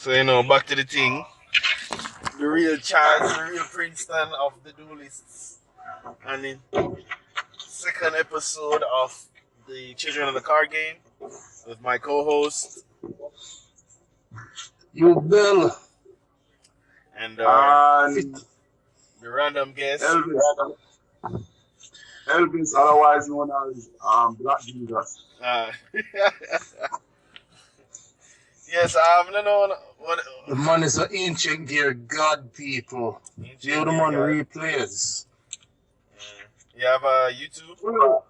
So, back to the thing. The real Charles, the real Princeton of the duelists. And the second episode of the Children of the Card Game with my co-host. You Bill. And the random guest. Elvis, otherwise known as Black Jesus. Yes, no. What? The man is an ancient dear God people. You the man replays. You have a YouTube?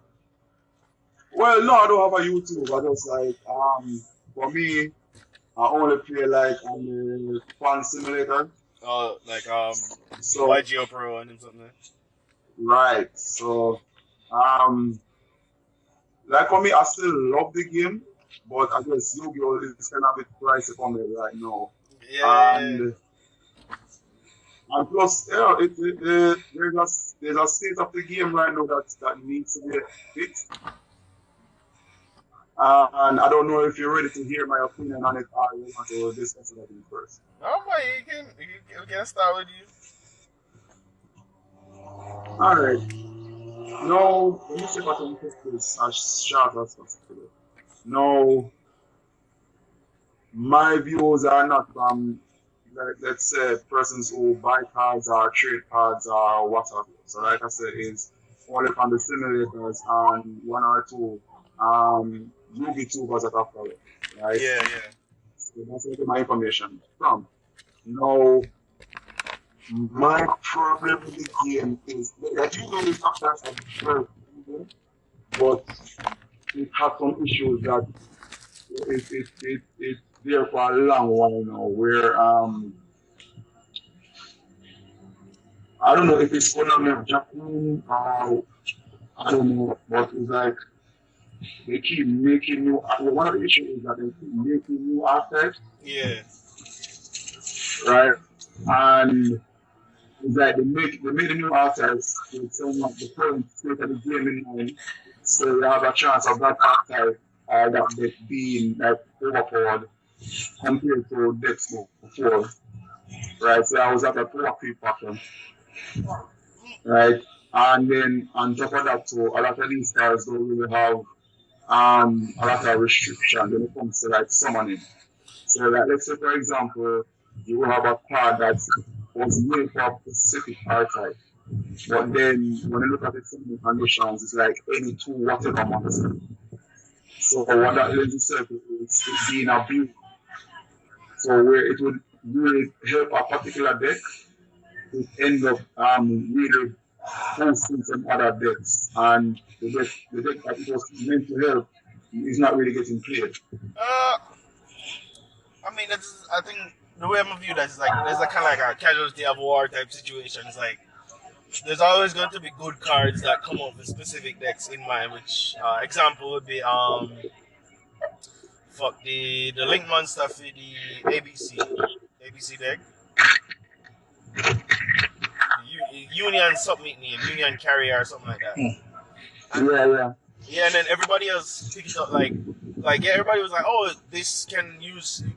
Well, no, I don't have a YouTube. I just for me, I only play on the Fun Simulator. Oh, so YGO Pro and something. Right. So, for me, I still love the game, but I guess Yu-Gi-Oh is kind of a bit pricey for me right now. Yeah. And plus, there's a state of the game right now that needs to be fixed. And I don't know if you're ready to hear my opinion on it, or you want to discuss it first. Okay, you can start with you. All right. No, let me see if I can put this as short as possible. No, my views are not from, let's say, persons who buy cards or trade cards or whatever. So, like I said, is only from the simulators and one or two YouTubers that I follow, right? Yeah. So that's where my information from. No, my problem with the game is that you know it's not that first, but it has some issues that it's there for a long while now, where I don't know if it's economy of Japan or I don't know, but it's like they keep making new. One of the issues is that they keep making new assets. Yeah. Right, and it's like they make the new assets with some of the current state of the game in mind, so you have a chance of that asset that deck being overpowered compared to decks before. Right, so I was at a power creep pattern. Right, and then on top of that, so a lot of these cards don't really have a lot of restriction when it comes to summoning. So let's say for example, you will have a card that was made for a specific archetype. But then when you look at the summoning conditions, it's like any two whatever monster. So what that lends itself is being abused. So where it would really help a particular deck, it ends up really boosting some other decks, and the deck that it was meant to help is not really getting played. I mean, I think the way I'm viewed that is there's a kind of a casualty of war type situation. It's there's always going to be good cards that come up with specific decks in mind. Which example would be the Link monster for the ABC deck. Union submit name, Union Carrier or something like that. Yeah, and then everybody else picked it up everybody was like, oh, this can be used to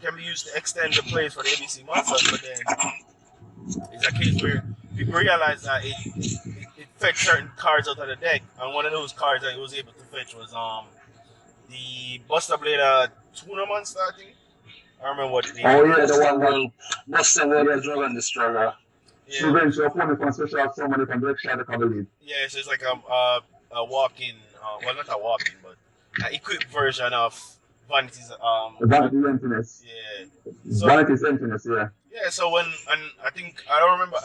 extend the plays for the ABC monsters, but then it's a case where people realize that it fetched certain cards out of the deck, and one of those cards that it was able to fetch was the Buster Blade Tuna monster, I think. I remember what the name. Oh yeah, the one that Buster Blade Dragon Destroyer. Yeah. So then your opponent can special summon it and break shadow cavalry. Yeah, so it's like a walk-in, well, not a walk-in, but an equipped version of Vanity's Vanity Emptiness. Yeah. So, Vanity's Emptiness, yeah. Yeah, so I don't remember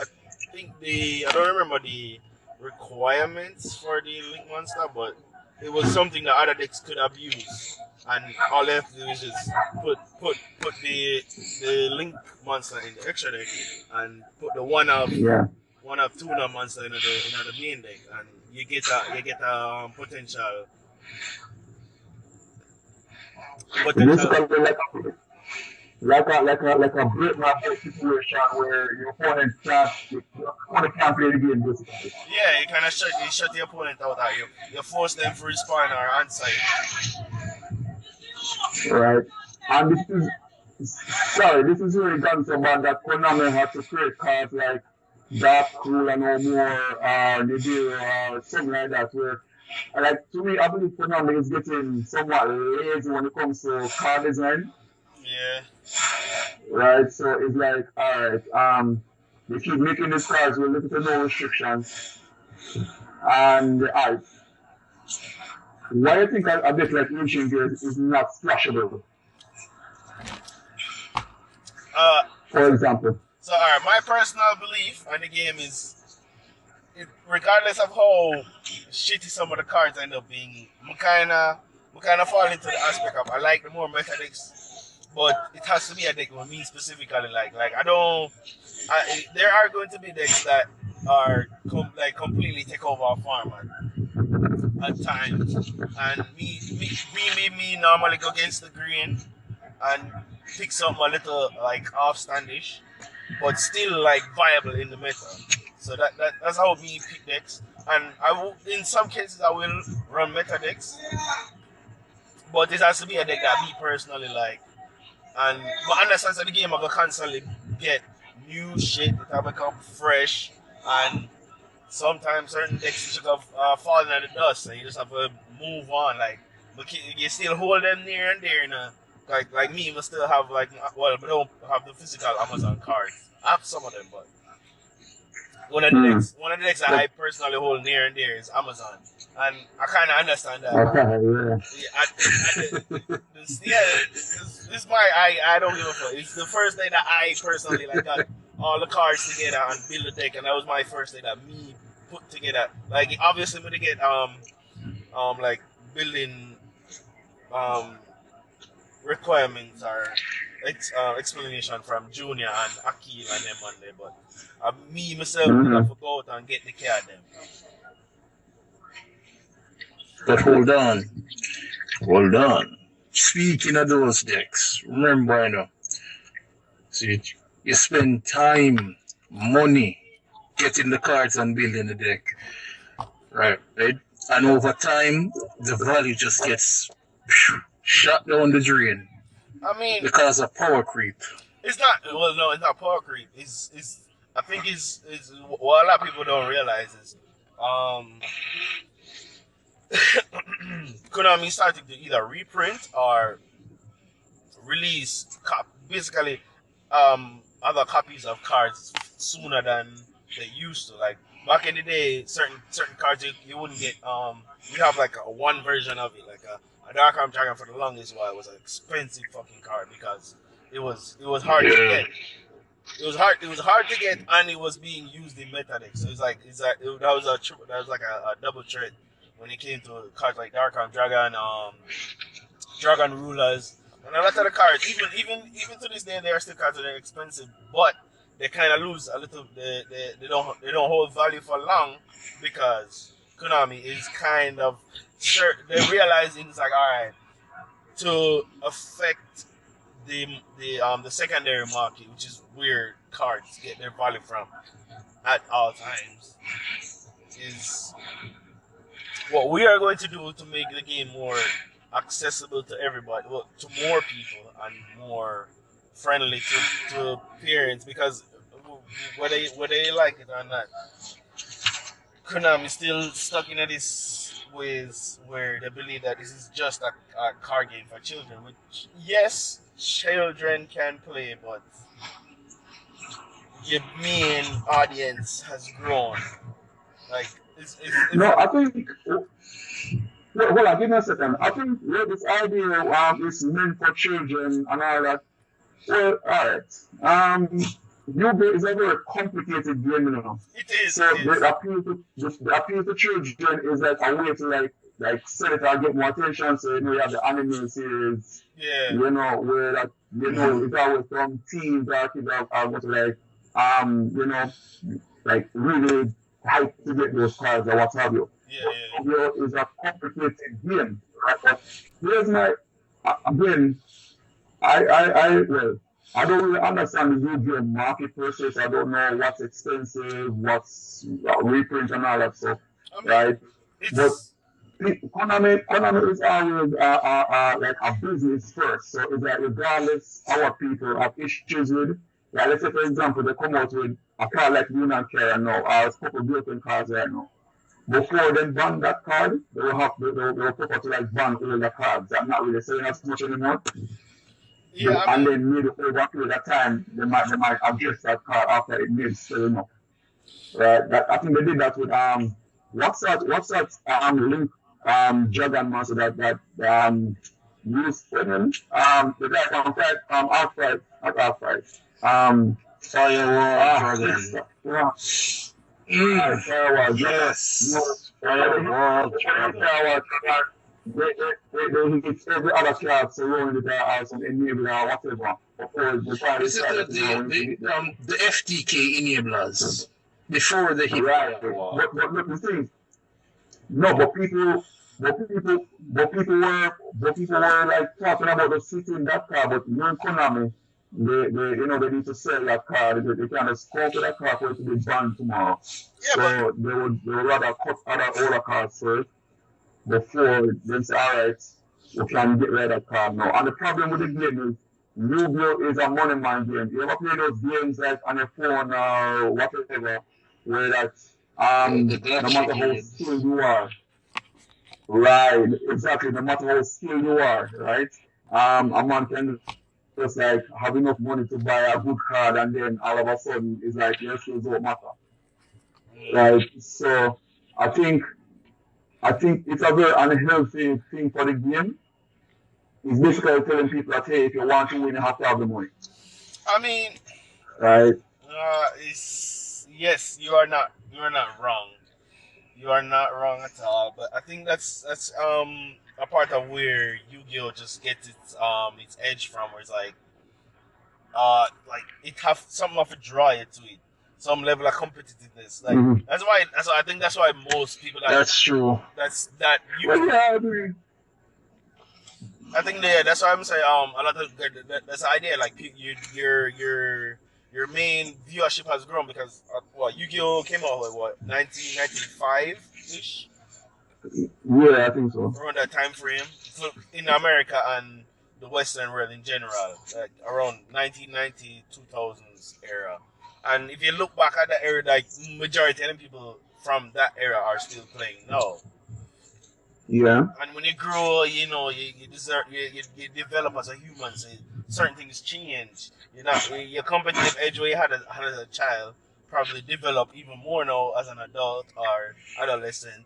the requirements for the Link monster, but it was something that other decks could have used. And all they have to do is just put the Link monster in the extra deck and put the one of Tuna monster in the main deck, and you get a potential. Like a break my break situation where your opponent can't play the game basically. Yeah, you kind of shut the opponent out. You force them to respawn or onside. Right, and sorry, this is really gone so bad that Konami had to create cards like Dark Cool and no more, Nibiru, or something like that. Where, like, to me, I believe Konami is getting somewhat lazy when it comes to card design, Yeah. right? So it's like, alright, they keep making these cards with limited no restrictions, and why I think a bit like Ancient Gears is not splashable, Uh, for example. so, alright, my personal belief on the game is, regardless of how shitty some of the cards end up being, we kind of fall into the aspect of I like the more meta decks, but it has to be a deck with me specifically. Like I don't. There are going to be decks that are completely take over our farm at times, and me normally go against the green and pick something a little like offstandish, but still like viable in the meta. So that's how me pick decks, and in some cases I will run meta decks, but this has to be a deck that me personally like. And but understand that the game I will constantly get new shit that have become fresh, and sometimes certain decks just have fallen in the dust, and you just have to move on. Like, but you still hold them near and there, you know. Like me, we still have we don't have the physical Amazon cards. I have some of them, but one of the decks that I personally hold near and dear is Amazon, and I kind of understand that. This is why I don't give a fuck. It's the first day that I personally like got all the cards together and build a deck, and that was my first day that me put together. Like obviously when they get like building requirements or explanation from Junior and Akil and them on there, but me myself I have to go out and get the card them. But hold on. Speaking of those decks, remember, see, you spend time, money, getting the cards and building the deck, right? And over time, the value just gets shot down the drain I mean, because of power creep. it's not. Well, no, it's not power creep. It's. I think it's what a lot of people don't realize is, Konami started to either reprint or release basically other copies of cards sooner than they used to. Like back in the day, certain cards you wouldn't get. You have like a one version of it, like a Dark Arm Dragon for the longest while was an expensive fucking card because it was hard to get. It was hard to get, and it was being used in meta decks. So that was like a double threat when it came to cards like Dark Arm Dragon, Dragon Rulers, and a lot of the cards. Even to this day, they are still cards that are expensive, but they kind of lose a little. They don't hold value for long because Konami is kind of sure they're realizing it's like alright to affect the secondary market, which is where cards get their value from at all times, is what we are going to do to make the game more accessible to everybody, well, to more people and more friendly to parents, because whether they like it or not, Konami still stuck in this ways where they believe that this is just a card game for children, which yes, children can play, but your main audience has grown. Like it's No, I think. Hold on, give me a second. I think this idea is meant for children and all that. Well, alright. Yu-Gi-Oh is a very complicated game, you know. it is. So It is. the appeal to children is like a way to like sell it and get more attention. So you have the anime series, Yeah. where like it's always from teens that kids are going to like really hype to get those cards or what have you. Yeah. Yu-Gi-Oh is a complicated game, right? But here's my again, well, I don't really understand the Yu-Gi-Oh market per se, so I don't know what's expensive, what's reprint and all that stuff, I mean, right? But it's Konami is always like a business first. So it's like regardless our people have issues with, like let's say for example they come out with a card like Union Carrier now, or a couple broken cards right now. Before they ban that card, they will put out to like ban all the cards that not really selling as much anymore. Yeah, I And mean, then maybe over a period of time they might adjust that card after it needs selling up. Right? I think they did that with what's that link Dragon Master that used him the guy from Fight Outright not Outright Firewall fix Dragon. yeah Firewall Yes. no Firewall Dragon. Firewall they hit every other card surrounding the house and enable or whatever before they Is it started the FTK enablers before the hit right firewall? but the thing no, but people were like talking about the city in that car, but when Konami, they need to sell that car. They kind of scope that car for it to be banned tomorrow. yeah, but So they would rather cut other older cars first before they say, all right, we can get rid of that car now. And the problem with the game is Yu-Gi-Oh is a money man game. You ever play those games like on your phone or whatever, where that The no matter gotcha how games. skilled you are. Right, exactly. No matter how skilled you are, right? A man can just like have enough money to buy a good card, and then all of a sudden it's like your skills don't matter, right? So I think it's a very unhealthy thing for the game. It's basically telling people that hey, if you want to win, you have to have the money, I mean, right? it's yes, you are not wrong. You are not wrong at all. But I think that's a part of where Yu-Gi-Oh just gets its edge from, where it's like it have some of a draw to it, some level of competitiveness. Like Mm-hmm. that's why I think that's why most people That's true. that Well, you yeah, I agree. I think that's why I'm saying a lot of that's the idea like your main viewership has grown because what Yu-Gi-Oh came out like what 1995 ish Yeah, I think so. around that time frame so in America and the Western world in general like around 1990 2000s era and if you look back at that era like majority of the people from that era are still playing now. Yeah. And when you grow, you deserve, you develop as a human. So certain things change. Your competitive edge where you had as a child probably develop even more now as an adult or adolescent.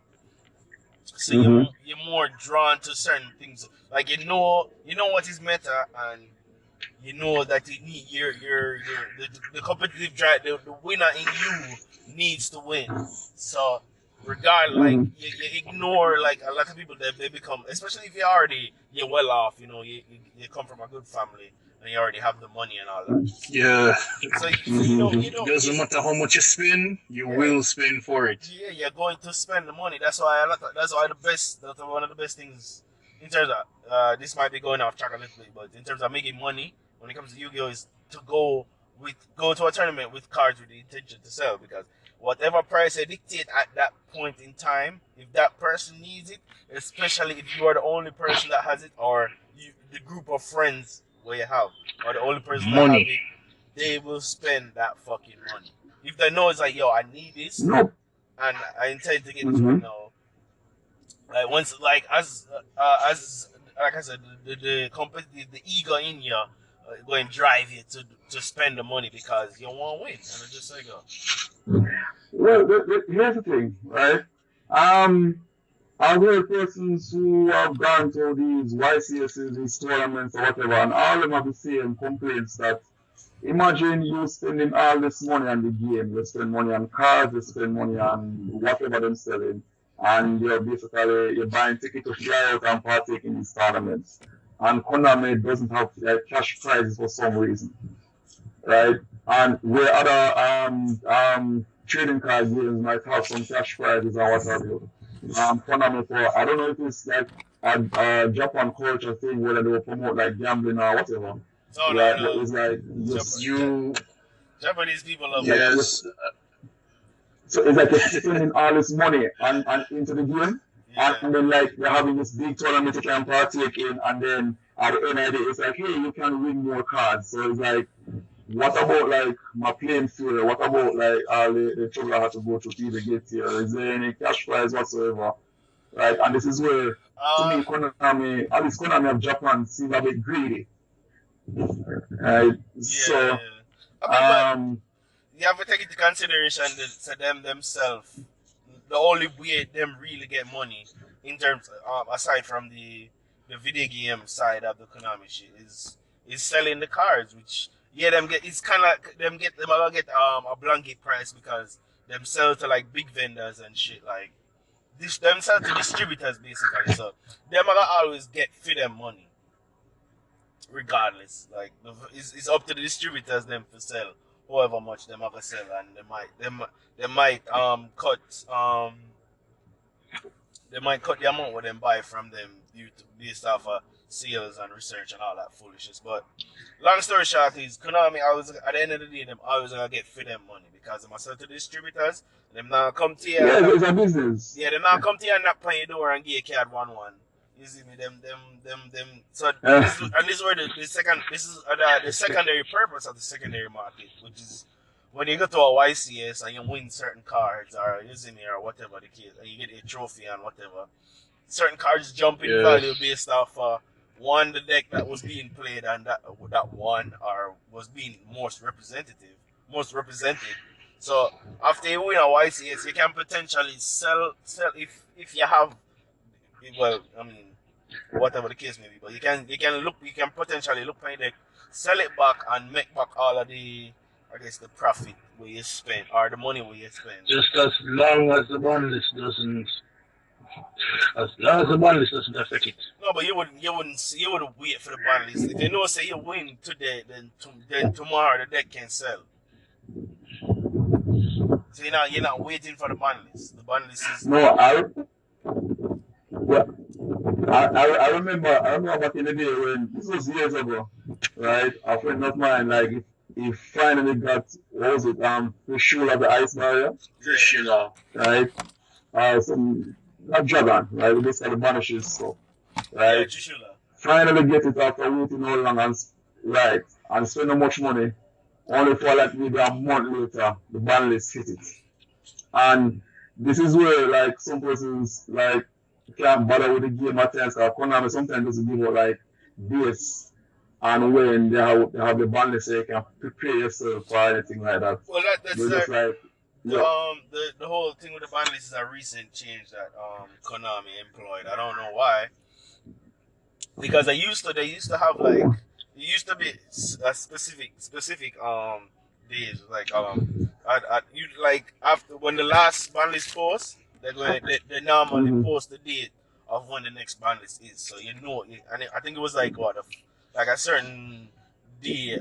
So Mm-hmm. you're more drawn to certain things. Like you know what is meta, and you know that you need the competitive drive. The winner in you needs to win. So regardless, like Mm-hmm. you ignore like a lot of people that they become, especially if you're well off. You come from a good family and you already have the money and all that. Yeah. So Doesn't matter how much you spend, you Yeah. will spend for it. yeah, you're going to spend the money. That's why that's one of the best things in terms of this might be going off track a little bit, but in terms of making money when it comes to Yu-Gi-Oh is to go to a tournament with cards with the intention to sell because whatever price they dictate at that point in time, if that person needs it, especially if you are the only person that has it or the group of friends where you have or the only person that have Money. it, they will spend that fucking money. If they know it's like, yo, I need this Nope. and I intend to get this Mm-hmm. right now. Like once, as like I said, the competitive, the ego in you going to drive you to spend the money because you want to win, and it's just like, Well, here's the thing, right? I've heard persons who have gone to these YCSs, these tournaments or whatever, and all of them have the same complaints that imagine you spending all this money on the game. You spend money on cards, you spend money on whatever they're selling, and you're buying tickets to fly out and partake in these tournaments. And Konami doesn't have cash prizes for some reason, right? And where other trading card games might have some cash prizes or what have you. Konami for I don't know if it's like a Japan culture thing whether they will promote like gambling or whatever. oh Right, no, but it's like Japan, You Japanese people love Yeah. it. yes. so it's like you're spending all this money and into the game, Yeah. and then like they're having this big tournament you can partake in, and then at the end of the day, it's like, hey, you can win more cards. So it's like, what about like my playing field? What about like all the trouble I had to go through to even get here? Is there any cash prize whatsoever? Right, and this is where, to Uh, me, Konami, at least Konami of Japan, seem a bit greedy. Right, yeah. so I mean, but um, you have to take into consideration that to them themselves, the only way them really get money in terms aside from the video game side of the Konami shit is selling the cards, which yeah them get it's kind of them all get a blanket price because them sell to like big vendors and shit like this them sell to distributors basically, so them are always get for them money regardless. Like it's up to the distributors them to sell however much them ever sell, and they might they might cut the amount what them buy from them due to based off of sales and research and all that foolishness. But long story short is Konami always at the end of the day them always gonna get for them money because they must sell to the distributors. Them now come to you yeah, and it's a business. yeah, them now come to you and knock on your door and give you a card 1-1. You see me, them. So Uh, this is where the secondary purpose of the secondary market, which is when you go to a YCS and you win certain cards or you see me or whatever the case, and you get a trophy and whatever. Certain cards jump in value Yes. based off one the deck that was being played and that won or was being most represented. So after you win a YCS, you can potentially sell if you have well, I mean, whatever the case may be. But you can potentially look at it, sell it back, and make back all of the, I guess, the profit where you spend or the money where you spend. Just as long as the ban list doesn't, as long as the ban list doesn't affect it. No, but you wouldn't wait for the ban list. If you know, say you win today, then tomorrow the deck can sell. So you're not waiting for the ban list. The ban list is no, well, I remember back in the day when this was years ago, right? A friend of mine, like, he finally got, what was it, the shoe of the ice barrier, Just, you know. right? Some, not Dragon, right? This kind of banishes stuff, yeah, right? Chishula. Finally get it after waiting all long and, right, and spend how much money, only for like maybe a month later, the ban list hit it. And this is where, like, some persons, like, can't bother with the game at times, because Konami sometimes doesn't give out, like, dates and when they have the ban list so you can prepare yourself for anything like that. Well, that's They're just like, yeah, the whole thing with the ban list is a recent change that Konami employed. I don't know why, because they used to have like it used to be a specific days like you like after when the last ban list post they normally mhm, post the date of when the next ban list is, so you know and I think it was like what like a certain day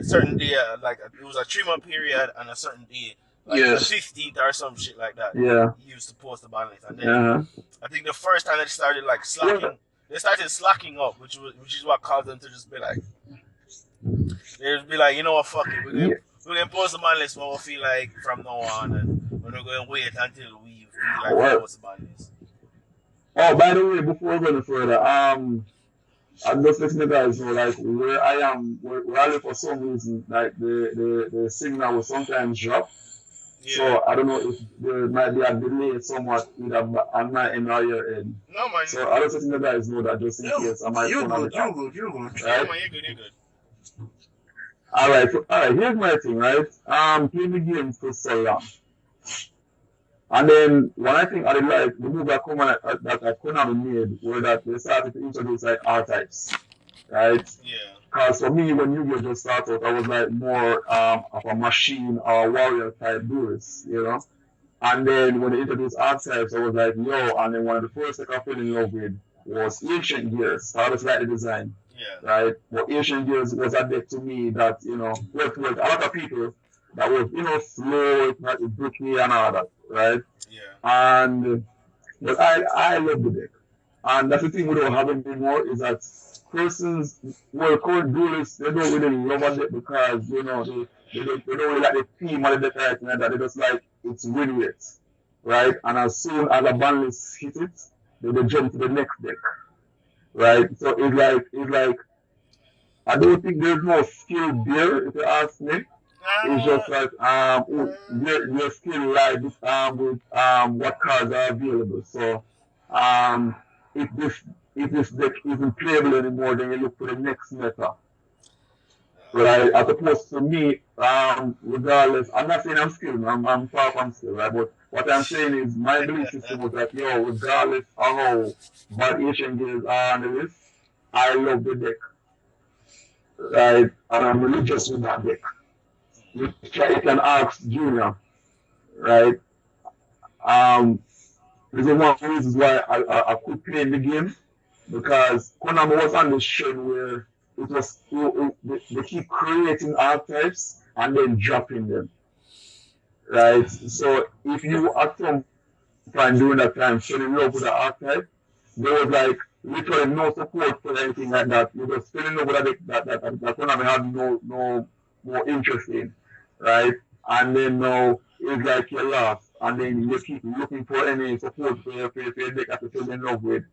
like it was a 3 month period and a certain day like the Yes. 15th or some shit like that. yeah, He used to post the ban list, and then uh-huh. I think the first time they started like slacking, they started slacking up, which is what caused them to just be like, they just be like, you know what, fuck it, Yeah, we're gonna post the ban list when we feel like from now on, and we're not gonna wait until we feel like well, to post the ban list. oh, by the way, before going further, I'm just letting you guys know, like, where I am, where I live for some reason, like, the signal will sometimes drop. Yeah, So I don't know if there might be a delay somewhat either on my end or your end. no man, So I just letting you guys know that just in case I might You phone on the good, you top. good, you good. yeah Right? man, you're good. Alright, here's my thing, right? Playing the game for so long. And then one I think I did like the move that Konami made were that they started to introduce like R-types. Right? Yeah, Because for me, when Yu-Gi-Oh! Just started, I was like more of a machine or warrior type duelist, you know? And then when they introduced archetypes, I was like, yo, and then one of the first thing I fell in love with was Ancient Gears. So I just like the design, yeah, right? But Ancient Gears was a deck to me that, worked with a lot of people that was, slow, like bricky and all that, right? yeah, And but I love the deck. And that's the thing we don't have anymore is that persons who are current duelists, they don't really love a deck because, they don't really like the theme of the deck or anything like that. They just like it's win rate, right? And as soon as a ban list hit it, they jump to the next deck, right? So it's like I don't think there's no skill there. If you ask me, it's just like your skill lies with what cards are available. So um, if this deck isn't playable anymore, then you look for the next meta. Right, as opposed to me, regardless, I'm not saying I'm skilled, I'm far from skilled, right? But what I'm saying is my belief system was that, yo, regardless of how bad Asian games are on the list, I love the deck, right? And I'm religious with that deck. You can ask Junior, right? Um, this is one of the reasons why I quit playing the game because Konami was on this trend where they keep creating archetypes and then dropping them, right? So if you at some point during that time fell in love with the archetype, there was like literally no support for anything like that. You just fell in love with that Konami had no more interest in, right? And then now it's like you lost, and then you keep looking for any support for your deck after falling in love with.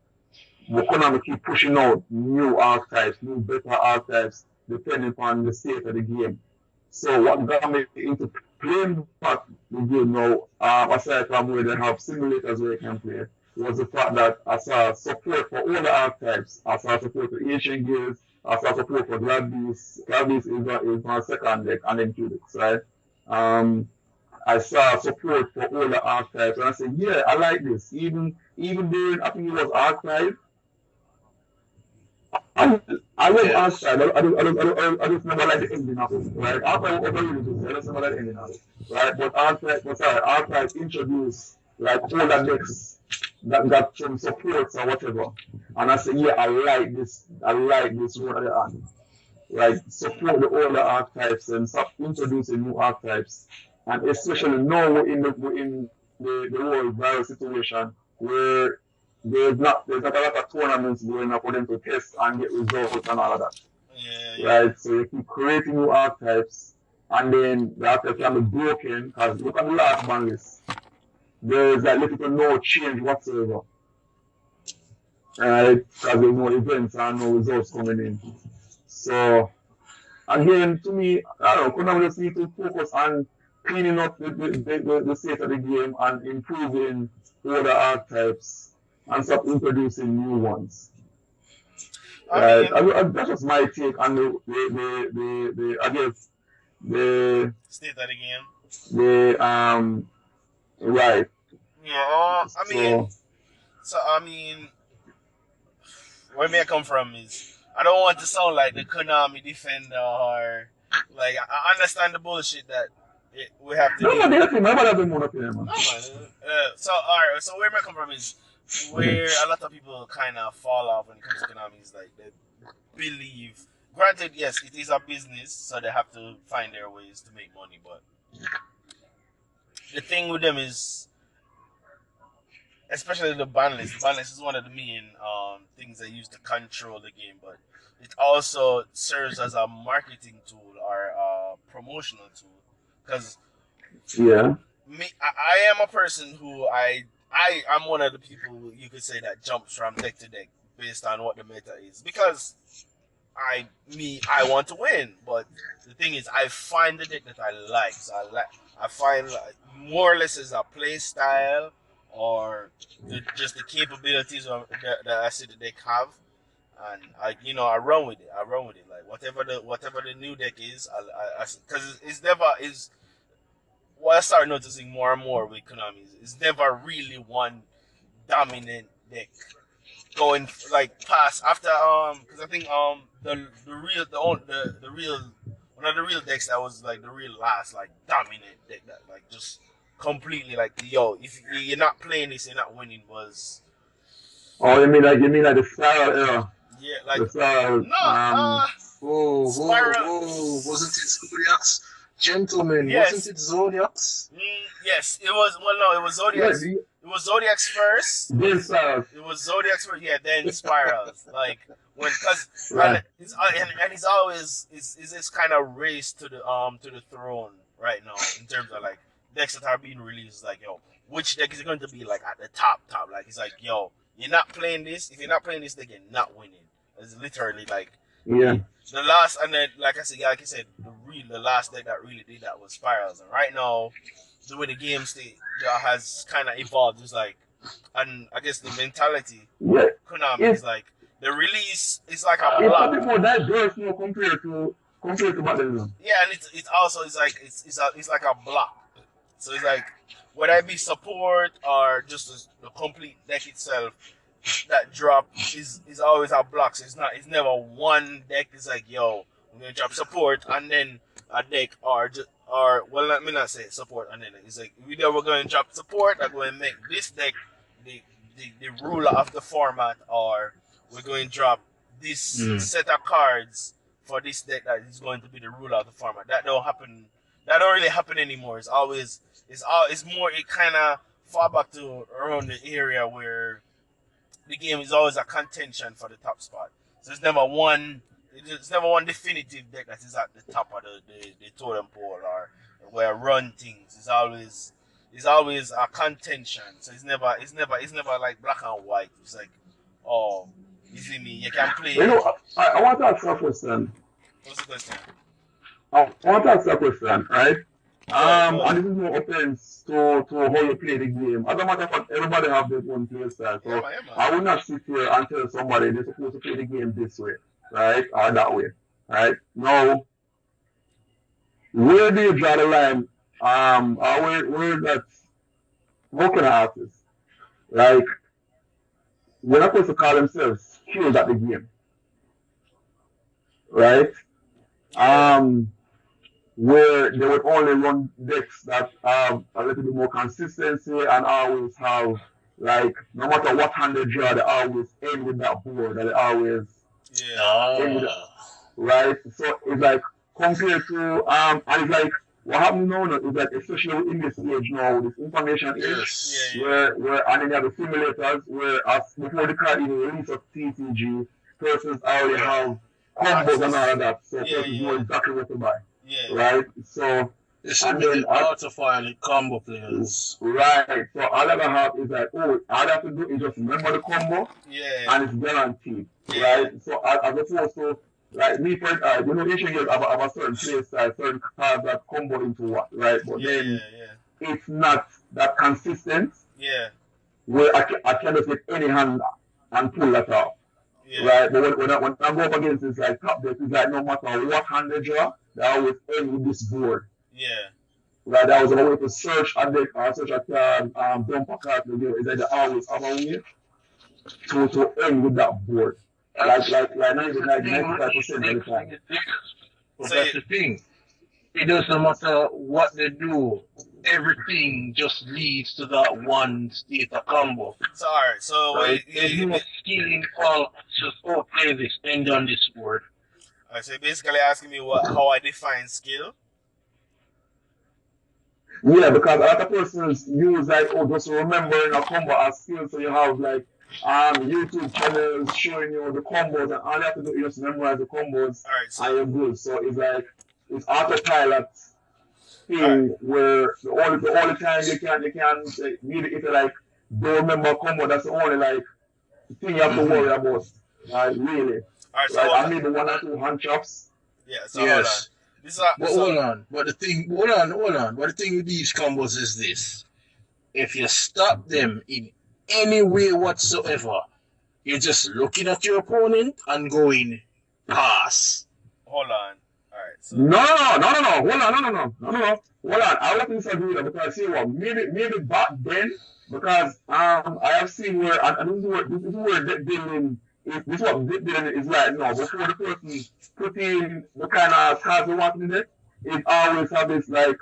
Konami keep pushing out new archetypes, new better archetypes, depending upon the state of the game. So what got me into playing back the game now, aside from where they have simulators where you can play, was the fact that I saw support for all the archetypes. I saw support for Ancient Gears, I saw support for Glad Beast is my second deck, and then Cubics, right? I saw support for all the archetypes, and I said, yeah, I like this. Even during, I think it was archive, I, I love outside. I just never like the ending of it, right? Outside, whatever you do, I just never like the ending of it, right? Outside introduce like all the decks that got some supports or whatever, and I say, yeah, I like this. I like this one on, right? Support the older archetypes and stop introducing new archetypes, and especially now we're in the whole virus situation where there's not a lot of tournaments going on for them to test and get results and all of that. Yeah. Right? So you keep creating new archetypes and then the archetypes can be broken because look at the last ban list. There's like little to no change whatsoever. Right? Because there's no events and no results coming in. So again, to me, I don't know, Konami just need to focus on cleaning up the state of the game and improving all the archetypes and stop introducing new ones. I mean, That's just my take on the I guess the state of the game. right. Yeah, So I mean, where may I come from is I don't want to sound like the Konami defender or like I understand the bullshit that we have to no, do. that's him. My brother doesn't want to play, man. No, man. So alright, so where may I come from is where a lot of people kind of fall off when it comes to Konami is like they believe. Granted, yes, it is a business, so they have to find their ways to make money. But the thing with them is, especially the ban list. The ban list is one of the main things they use to control the game, but it also serves as a marketing tool or a promotional tool. Because yeah, I am a person who I'm one of the people you could say that jumps from deck to deck based on what the meta is because I want to win, but the thing is I find the deck that I like. So I find like, more or less as a play style or just the capabilities that I see the deck have, and I run with it. I run with it like whatever the new deck is. Because it's never is. What I start noticing more and more with Konami is never really one dominant deck going like past after because I think the real one of the real decks that was like the real last like dominant deck that like just completely like yo if you're not playing this you're not winning was oh you mean like the style era, yeah like the style no Spiral Wasn't it Zodiacs? Gentlemen, yes wasn't it Zodiacs? yes it was well no it was Zodiacs. yeah, It was Zodiac's first. this style, It was Zodiac's first. Yeah, then Spirals. Like when, cause right? and he's always is this kind of race to the throne right now in terms of like decks that are being released. Like yo, which deck is going to be like at the top? Like it's like yo, you're not playing this. If you're not playing this deck, you're not winning. It's literally like Yeah. the last, and then like I said, the last deck that really did that was Spirals. And right now, the way the game state has kind of evolved is like, and I guess the mentality Yeah. Konami It's, is like the release is like a it's a block. bit more diverse now compared to Battlefield. Yeah, and it's also it's like a block. So it's like whether it be support or just the complete deck itself, that drop is always a block. So it's never one deck. It's like, yo, I'm gonna drop support and then a deck or well, let me not say support and then it's like we either we're going to drop support or going to make this deck the ruler of the format, or we're going to drop this set of cards for this deck that is going to be the ruler of the format. That don't happen. That don't really happen anymore. It's more, it kind of fall back to around the area where the game is always a contention for the top spot. So it's never one definitive deck that is at the top of the totem pole or where run things. It's always a contention. So it's never like black and white. It's like, oh, you see me, you can play. You know, I want to ask you a question. What's the question? I want to ask you a question, right? And this is no offense to how you play the game. As a matter of fact, everybody have their own play style. So Yeah, I will not sit here and tell somebody they're supposed to play the game this way, right? Or that way. Right? Now, where do you draw the line? Or where that, how can I ask this? Like, we're not supposed to call themselves skilled at the game. Right? Where they would only run decks that have a little bit more consistency and always have, like, no matter what hand they draw, they always end with that board, and they always end with that, right? So it's like, compared to, and it's like, what happens now is like, especially in this age now, this information age, where and then you have the simulators, where as before the card even release of TCG, persons already have combos and all of that, so persons know exactly what to buy. Yeah. Right? So it should be the autofile combo players. Right. So all I have is like, oh, all I have to do is just remember the combo, and it's guaranteed. Right? So as opposed to, like me, for you know, each year have a certain play style, certain cards that combo into what, right? But then it's not that consistent. Yeah. Where I can just get any hand and pull that off. Yeah. Right? But when I go up against this like top deck, it's like no matter what hand they draw, they always end with this board. Yeah. Right, that was a way to search a deck or search a card, dump a card to do. Is that they always have a way to end with that board. Like 95% of the time. But that's the thing. It doesn't matter what they do. Everything just leads to that one state of combo. So alright, so right? There's no skilling call, just play this, end on this board. Alright, so you're basically asking me how I define skill? Yeah, because a lot of persons use like, oh, just remembering a combo as skill, so you have like YouTube channels showing you the combos, and all you have to do is just memorize the combos, and you're good. So it's like, it's autopilot thing where the only time you can really, if you like don't remember a combo, that's the only like thing you have to worry about. Really. Alright, so I maybe 1 or 2 hand chops. Yeah, so yes. Hold on. But the thing with these combos is this. If you stop them in any way whatsoever, you're just looking at your opponent and going pass. Hold on. Alright, so No. Hold on. I wouldn't disagree with that, because see what, maybe back then, because I have seen where, and this is where deck building is, this is what deck building is right now. Before the person put in the kind of cards they want in it, it always have this like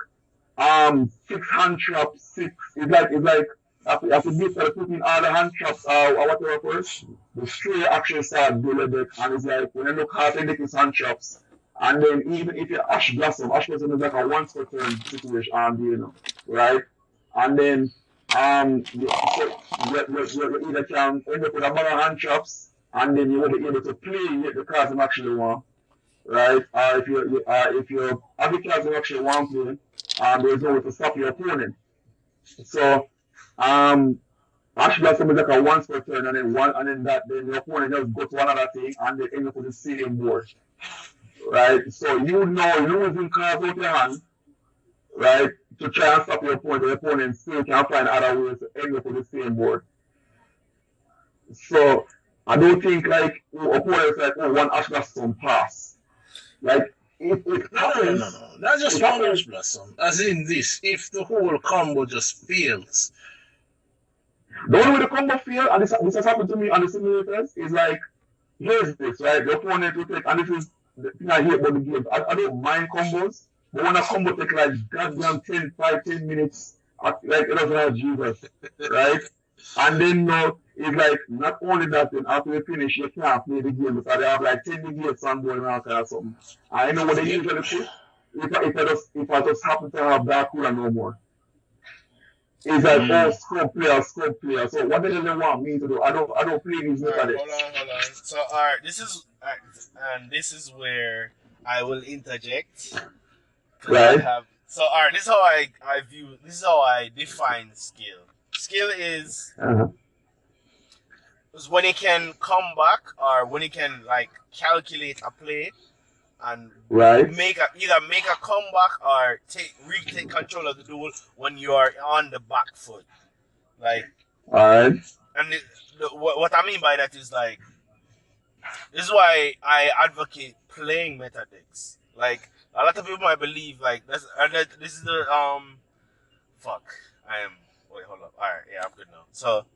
6 hand traps, 6. It's like after this put in all the hand traps or whatever first, the stray actually start building it, and it's like when you look hard the deck is hand traps. And then even if you Ash Blossom is like a once per turn situation, you know, right? And then you either can end up with a bunch of hand traps, and then you will be able to play the cards you actually want, right? If you have the cards you actually want to play, there's no way to stop your opponent. So Ash Blossom is like a once per turn, and then one, and then your opponent just go to another thing, and they end up with the same board, right? So you know losing cards out your hand, right? To try and stop your opponent, the opponent still can find other ways to end up with the same board. So I don't think like opponents like one Ash Blossom pass. Like it happens. No. That's just It one happens. Ash Blossom. As in this, if the whole combo just fails. The only way the combo fail, and this has happened to me on the simulators, is like here's this, right? The opponent will take, and this is the thing I hate about the game. I don't mind combos, but when a combo take like goddamn 10 minutes, like it doesn't have Jesus, right? And then no, it's like not only that, then after you finish, you can't play the game because they have like 10 negates on board and all kind of something. I know what they usually put. If I just happen to have that cooler no more. It's like all scope player. So what do they want me to do? I don't play these mechanics. Hold on. So alright, and this is where I will interject. Right. Alright, this is how I view. This is how I define skill. Skill is when it can come back or when it can like calculate a play and Right. either make a comeback or retake control of the duel when you are on the back foot. Like, Alright. and what I mean by that is like, this is why I advocate playing meta decks. Like, a lot of people might believe like this is the wait, hold up. Alright, yeah, I'm good now. So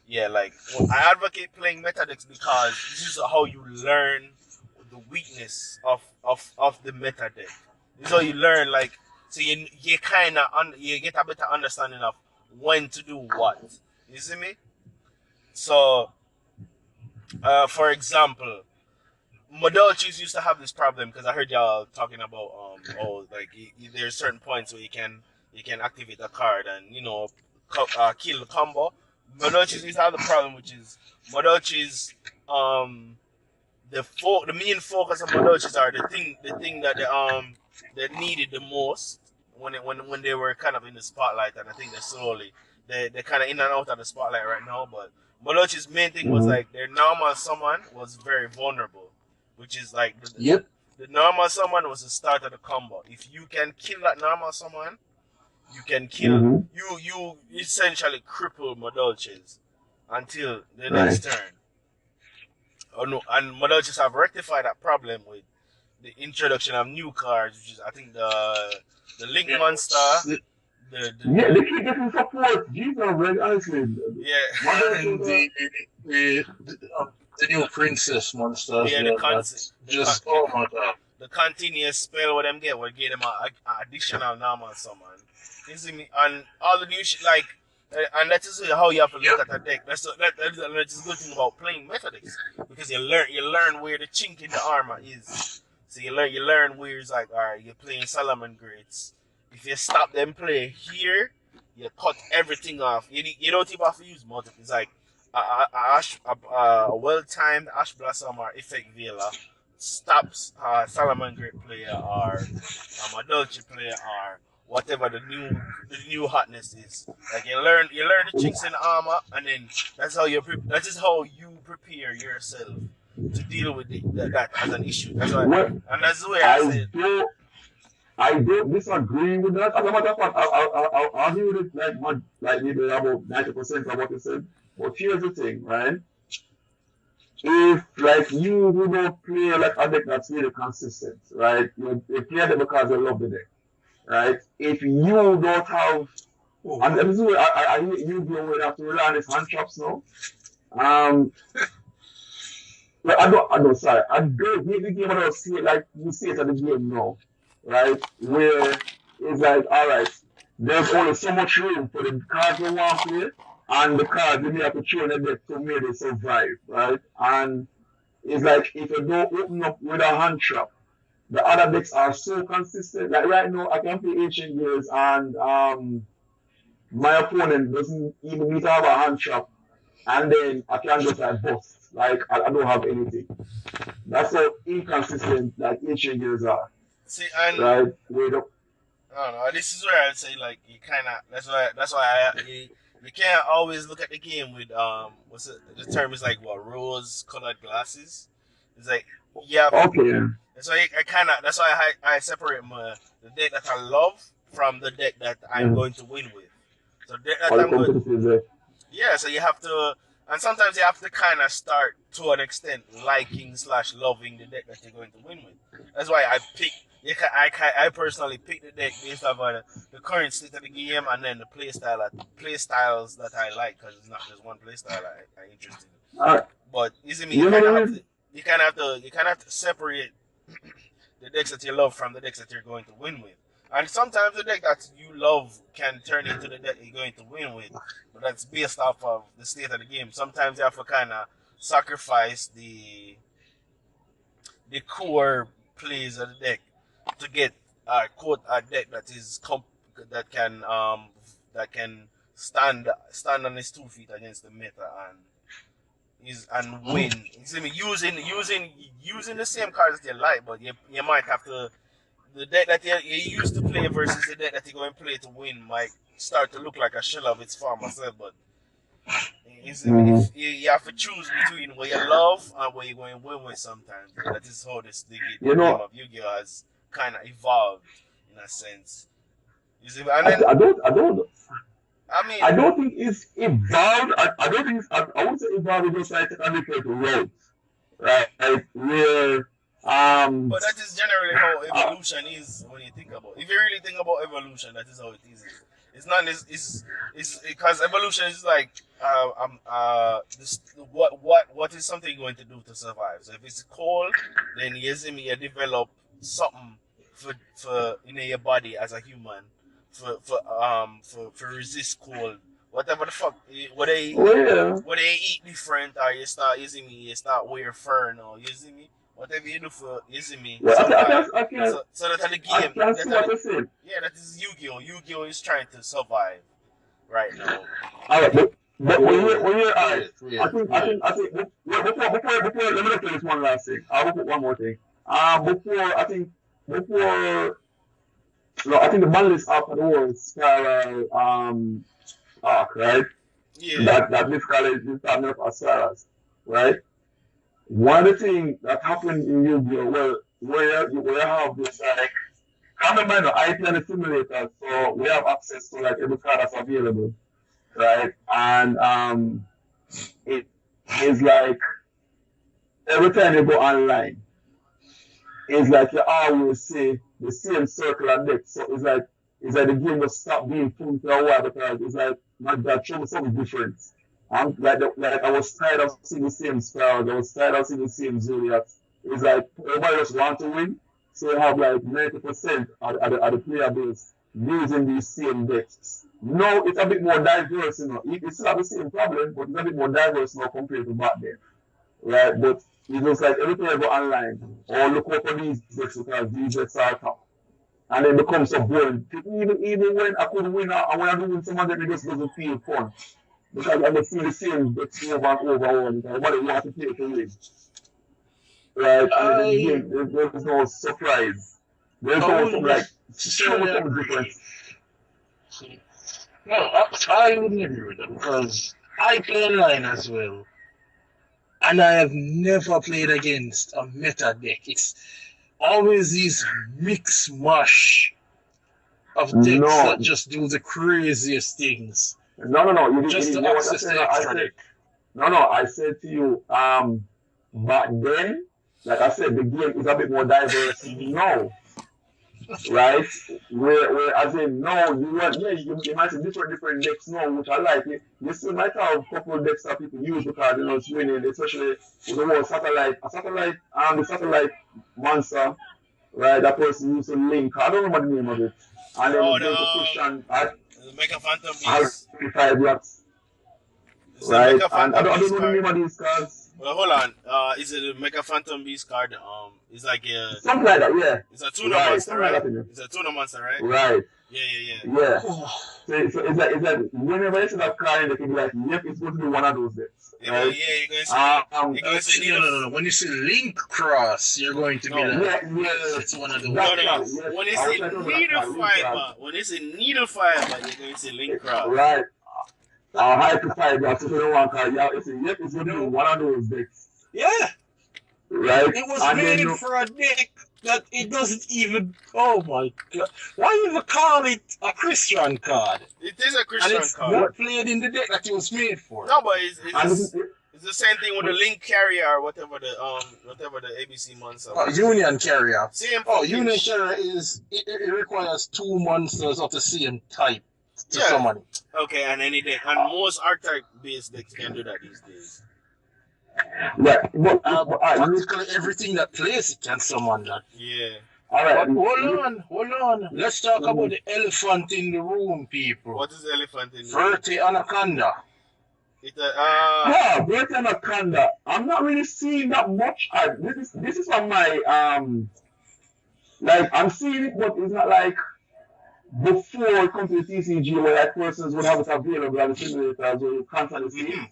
yeah, like I advocate playing meta decks because this is how you learn the weakness of the meta deck. This is how you learn, like, so you kind of you get a better understanding of when to do what. You see me? So, for example, Modulchis used to have this problem because I heard y'all talking about there's certain points where you can activate a card and kill the combo. Modulchis used to have the problem, which is Modulchis the main focus of Modulchis are the thing that they needed the most when they were kind of in the spotlight, and I think they're kind of in and out of the spotlight right now. But Modulchis' main thing was like their normal summon was very vulnerable, which is like the normal summon was the start of the combo. If you can kill that normal summon, you can kill you essentially cripple Modulchis until the next turn. Oh no, and Modulchis have rectified that problem with the introduction of new cards, which is I think the Link Monster. They keep getting support. Jesus, very honestly. Yeah. And the new princess monsters. Yeah, oh my god. The continuous spell what them get will give them an additional normal summon. You see me? And all the new shit like. And that is how you have to look at a deck. That's the good thing about playing meta decks, because you learn where the chink in the armor is. So you learn where it's like, all right, you're playing Solomon Grades. If you stop them play here, you cut everything off. You don't even have to use multiple. It's like a well-timed Ash Blossom or Effect Veiler stops Solomon Grade player or a Modulchi player or whatever the new hotness is. Like you learn the chinks in the armor, and then that is how you prepare yourself to deal with that as an issue. That's why, and that's the way I said. I don't disagree with that. As a matter of fact, I'll argue with it like maybe about 90% of what you said. But here's the thing, right? If like you who don't play like a deck that's really consistent, right? You play it because you love the deck. Right? If you don't have, and this is where I you will have to rely on his hand chops now. Like I don't sorry. I don't hate the game. I don't see it like you see it at the game now, right? Where it's like, all right, there's only so much room for the cards we want to play, and the cards you have to throw in the deck to make it survive, right? And it's like if you don't open up with a hand trap, the other decks are so consistent. Like right now, I can play Ancient Years, and my opponent doesn't even need to have a hand trap, and then I can just like bust. Like I don't have anything. That's how inconsistent like Ancient Years are. See, and right? I don't know. This is where I'd say like you kind of. That's why You can't always look at the game with what's it? The term is like what rose-colored glasses. It's like yeah. Okay. So that's why I separate the deck that I love from the deck that I'm Mm. going to win with. So deck that All the I'm going, competitive. yeah. So you have to, and sometimes you have to kind of start to an extent liking slash loving the deck that you're going to win with. That's why I pick. I personally pick the deck based off the current state of the game and then the play styles that I like because it's not just one play style I'm interested in. Uh, But you see me, you know what I mean? you kind of have to separate the decks that you love from the decks that you're going to win with. And sometimes the deck that you love can turn into the deck you're going to win with, but that's based off of the state of the game. Sometimes you have to kind of sacrifice the core plays of the deck to get quote a deck that can stand on its 2 feet against the meta and win. You see me using the same cards that you like, but you might have to the deck that you used to play versus the deck that you're going to play to win might start to look like a shell of its former self. But you see me, Mhm. you have to choose between what you love and what you're going to win with. Sometimes that is how the You game know, of Yu-Gi-Oh has kind of evolved in a sense. You see, and then I I mean, don't think it's evolved. I don't think I would say evolved is just like a different route, right? Like where um but that is generally how uh, evolution is when you think about. If you really think about evolution, that is how it is. It's not it's because evolution is like this, what is something going to do to survive. So if it's cold, then you see me you develop something for in your body as a human for resist cold. Whatever the fuck, well, what they eat different, or you start using me, you start wear fur now. You see me, whatever you do for using me well, survive. I So that the I game, can see what you're saying. yeah, that is Yu-Gi-Oh. Yu-Gi-Oh is trying to survive right now. All right, but Wait, when you're all right, wait, wait, wait. I think before let me just tell this one last thing. I'll put one more thing. Before before no, I think the ban list after the war is spiral arc, right? Yeah, That basically is starting up as spirals, right? One of the things that happened in Yu-Gi-Oh, well, where you have this like, I remember the IP and the simulator, so we have access to like every card that's available, right? And it is like every time you go online, it's like you always see the same circle of deck. So it's like the game will stop being fun for a while because it's like my God, show me something different. I'm like I was tired of seeing the same spells, I was tired of seeing the same zodiacs. It's like everybody just want to win. So you have like 90% of the player base using these same decks. No, it's a bit more diverse, you know. It still have the same problem, but it's a bit more diverse now compared to back then. Right? But it looks like every time you go online or look up for these decks because these decks are top. And it becomes so boring. Even when I could win and when I do win some of them, it just doesn't feel fun. Because I just see the same decks over and over and over. Because what they want to play to win. Right? And then the I game, there's no surprise. There's I no wouldn't something like, show me necessarily something agree. different. No, I wouldn't agree with that because I play online as well, and I have never played against a meta deck. It's always these mix mash of decks No, that just do the craziest things no. You just didn't to hear what I access said. the I extra said, deck. no. I said to you, back then, like I said, the game is a bit more diverse now. Right? Where as in no, you might see different decks now, which I like. You still might have a couple of decks that people use because you know it's winning, especially with the whole the satellite monster, right? That person used to link. I don't remember the name of it. And then oh it's going to push and the Mega Phantom Beast. amplify blocks, It's the right? Mega And Phantom I don't Beast know the card. name of these cards. Well, hold on. Is it a Mega Phantom Beast card? It's like Something like that, yeah. it's a tuna Right, monster, something like right? that, yeah. It's a tuna monster, right? Right, Yeah. yeah. So it's like whenever you see that card, they can be like, yep, it's going to be one of those decks, Yeah, right? yeah, you're gonna see. Um, You're gonna see No. When you see Link Cross, you're going to be No. like, yeah, it's one of the that No. card, ones. yes. When they I was say trying to remember that needle card, Link card. fiber, when they say needle fiber, you're going to see link cross. Right. hyper that's if you don't want card. Yeah, it's gonna be one of those decks. Yeah, Right? it was And made then for a deck that it doesn't even. Oh my god! Why even call it a Christian card? It is a And Christian it's card. not played in the deck that it was made for. No, but and this is it's the same thing with the link carrier or whatever the ABC monster. Union Carrier. Same. Oh, fucking Union shit. Carrier it requires 2 monsters of the same type to Yeah. summon it. Okay, and any deck, and most archetype based decks can do that these days. right. But Practically everything that plays it can summon that. Yeah. all right. But hold on. Let's talk about the elephant in the room, people. What is the elephant in the room? Verte Anaconda. Yeah, Great Anaconda. I'm not really seeing that much. This is on my like I'm seeing it, but it's not like before it comes to the TCG where like persons would have it available at the simulators where you constantly see it.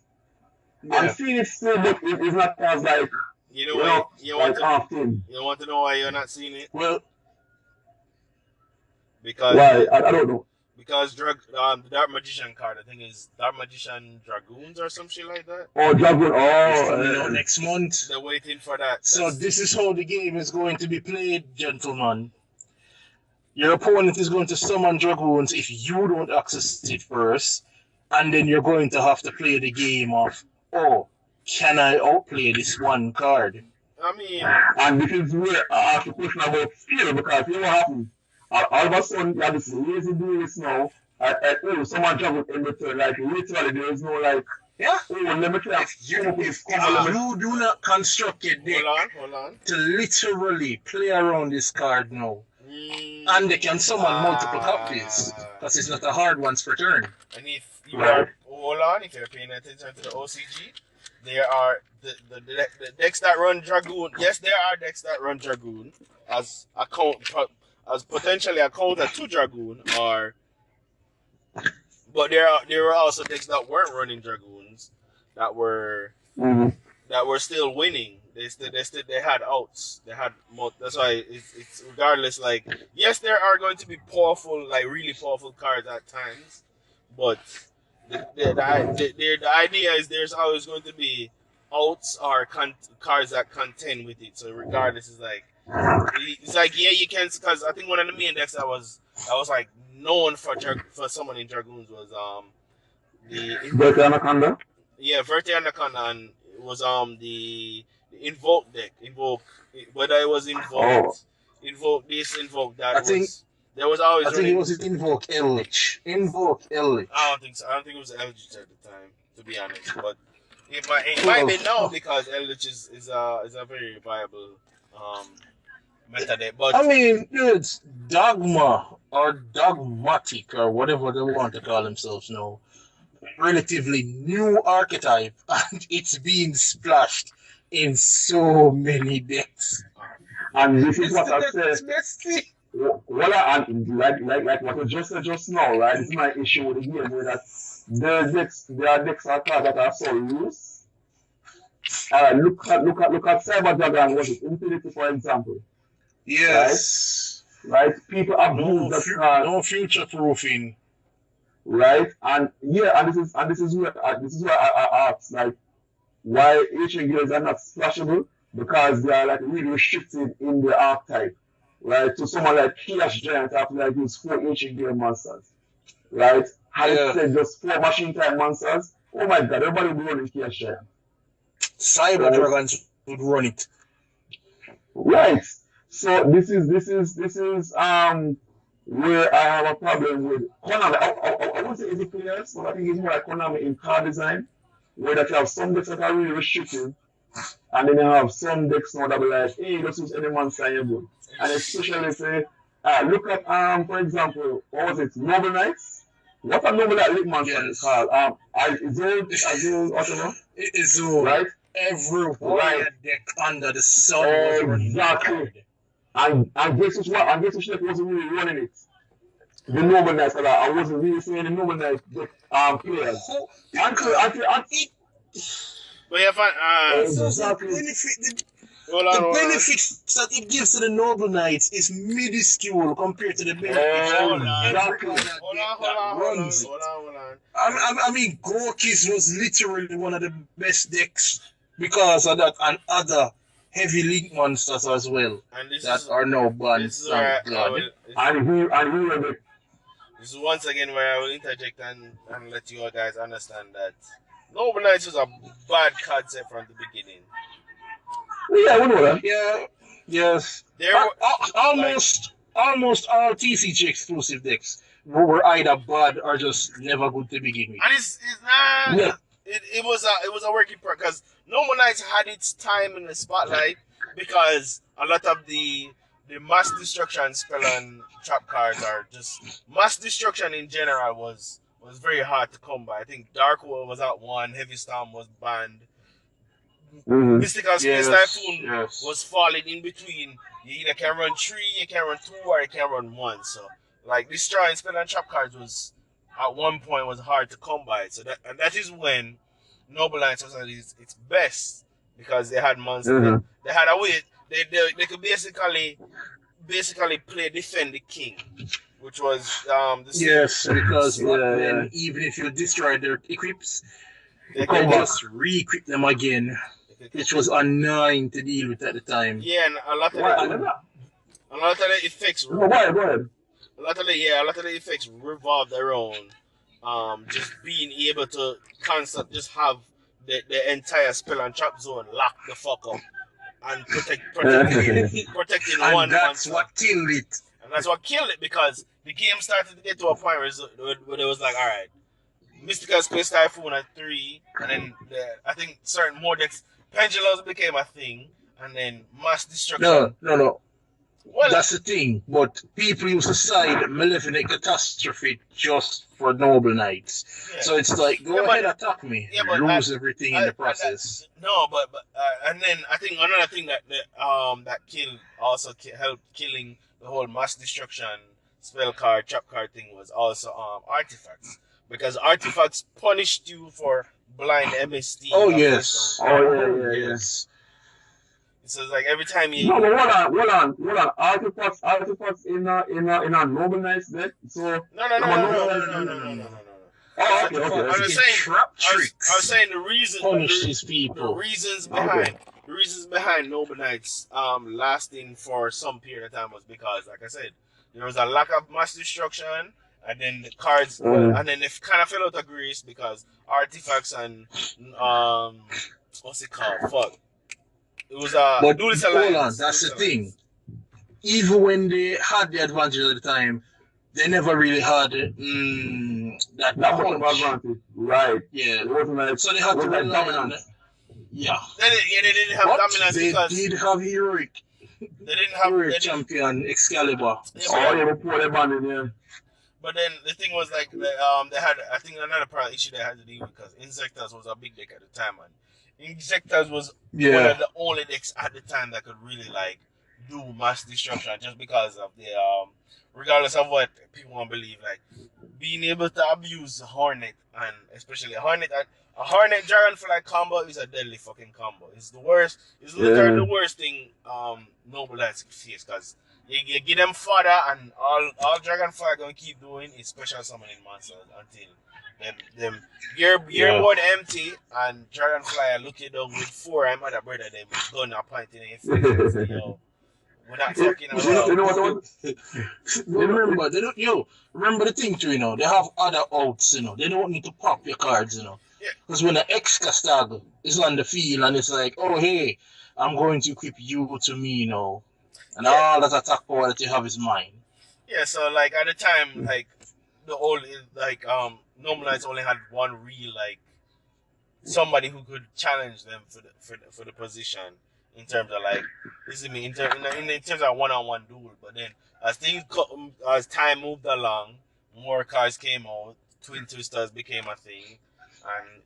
I'm seeing it still, but it's not as like You know what? You want like to often. know why you're not seeing it? Well, Because Why? I don't know. because the Dark Magician card, I think is Dark Magician Dragoons or some shit like that. Oh, Dragon. it's coming Oh, out next month. They're waiting for that. So this is how the game is going to be played, gentlemen. Your opponent is going to summon Dragoons if you don't access it first, and then you're going to have to play the game of, oh, can I outplay this one card? I mean, and this is where I have to question about skill because you know what happens? All of a sudden, you have this lazy doing now. Oh, someone jump in the turn. Like, literally, there is no, like, Yeah. oh, let me try. If you do not construct a deck hold on. to literally play around this card now, and they can summon multiple copies, because it's not a hard ones per turn. And if you Right. are hold on, if you're paying attention to the OCG, there are the decks that run Dragoon. Yes, there are decks that run Dragoon as potentially a counter to Dragoon, but there were also decks that weren't running Dragoons that were still winning. They had outs. They had that's why it's regardless. Like, yes, there are going to be powerful, like really powerful cards at times, but the idea is there's always going to be outs or cards that contend with it. So regardless, it's like yeah, you can, because I think one of the main decks that was like known for summoning Dragoons was the Great Anaconda? yeah, Verte Anaconda, and it was the Invoke deck. Whether it was Invoke this, Invoke that. There was always. I think it was Invoke Eldritch. Invoke Eldritch. I don't think so. I don't think it was Eldritch at the time, to be honest. But it might be now because Eldritch is a very viable meta deck. But I mean, it's Dogma or Dogmatic or whatever they want to call themselves now. Relatively new archetype, and it's being splashed in so many decks. And this is what I said. It's messy. Well, like what I just said just now, right? This is my issue with the game, where that there are decks or cards that are so loose. Look at Cyber Dragon, was it Infinity, for example? Yes. Right? People abuse that card. No future proofing. Right? And yeah, and this is where I ask, like, why ancient gears are not splashable? Because they are like really restricted in the archetype. Right? So someone like Chaos Giant have to like use 4 ancient gear monsters. Right? Had it said just 4 machine type monsters, oh my god, everybody would be running Chaos Giant. Cyber Dragons would run it. Right. So this is where I have a problem with Konami. I wouldn't say it's players, but I think it's more like Konami in card design, where that you have some decks that are really restricted, and then you have some decks now that be like, hey, just use any monster and you're good. And especially say, look at for example, what was it, Noble Knights? What a Noble Knight monster is called? Azul, whatever. Izul. Right? Every warrior deck under the sun was running Exactly. And guess which one? And guess which deck wasn't really running it? The Noble Knights. I wasn't really seeing the Noble Knights players. but yeah, Exactly. The benefits that it gives to the Noble Knights is minuscule compared to the benefits hold of on. every Exactly. other deck that runs it. Hold on. man. I mean, Gorky's was literally one of the best decks because of that and other heavy link monsters as well And that are now banned, this is thank where I God. will. And he was This is once again where I will interject and let you all guys understand that Noble Knights was a bad concept from the beginning. yeah, we know that. Yeah, yes. There were Almost all TCG exclusive decks were either bad or just never good to begin with. and it's not. Yeah. It was a working because Noble Knights had its time in the spotlight because a lot of the mass destruction spell and trap cards are just mass destruction in general was very hard to come by. I think Dark World was at one, Heavy Storm was banned. Mm-hmm. Mystical Space Yes, Typhoon yes. was falling in between. You either can run 3, you can run 2, or you can run 1. So, like, destroying spell and trap cards was, at one point, was hard to come by. So that is when Noble Knights was at its best because they had monsters. Mm-hmm. They had a way. They could basically play Defend the King, which was the Yes, because Yeah, then yeah. even if you destroy their equips, they you could can back. just re-equip them again, they could- which was annoying to deal with at the time. yeah, and a lot of Why? the effects. Go ahead, go ahead. A lot of the effects revolved around just being able to just have the entire spell and trap zone locked the fuck up and protecting And one that's monster. what killed it. And that's what killed it because the game started to get to a point where it was like, all right, Mystical Space Typhoon at 3, and then I think certain more decks, Pendulums became a thing, and then Mass Destruction. No. Well, That's the thing. But people used to side Maleficent Catastrophe just for Noble Knights. yeah. So it's like, go Yeah, but- ahead, attack me. yeah, but Lose everything in the process. No, but and then I think another thing that helped killing the whole mass destruction spell card trap card thing was also artifacts because artifacts punished you for blind MST. Oh, yes. Yes. So it's like every time you No, but hold on. Artifacts in a Noble Knights deck. So no. Oh, okay. I was saying Trap I tricks. was saying the reason Punish these the people. reasons Okay. behind Noble Knights lasting for some period of time was because, like I said, there was a lack of mass destruction, and then the cards, and then they kind of fell out of grace because artifacts and what's it called? Fuck. It was But Duelist hold Alliance. on, that's the Duelist thing. Alliance. Even when they had the advantage at the time, they never really had that that was punch. advantage. Right. Yeah. It wasn't like So they had to wasn't like rely on. dominance. Yeah. They didn't have But dominance they because did have heroic they didn't have. They didn't, champion Excalibur. yeah, Oh, yeah, before they banned it, yeah. but then the thing was like they had, I think, another part issue they had to deal with because Insectors was a big deck at the time, and Insectors was one of the only decks at the time that could really like do mass destruction just because of the regardless of what people want to believe, like being able to abuse Hornet, and especially a Hornet Dragonfly combo is a deadly fucking combo. It's the worst. It's literally the worst thing Noble Knights face because you get them fodder, and all Dragonfly gonna keep doing is special summoning monsters until them your board empty and Dragonfly look you down with 4 other brother them with gun a point in your face and say, yo, we're not fucking You know around. what? Remember the thing too, they have other outs, they don't need to pop your cards, Yeah. Because when the X-Castag is on the field and it's like, oh hey, I'm going to equip you to me, and all that attack power that you have is mine. Yeah, so like at the time, like the old Noble Knights only had one real like somebody who could challenge them for the position in terms of like this is me in terms of one-on-one duel. But then as time moved along, more cards came out. Twin Twisters became a thing,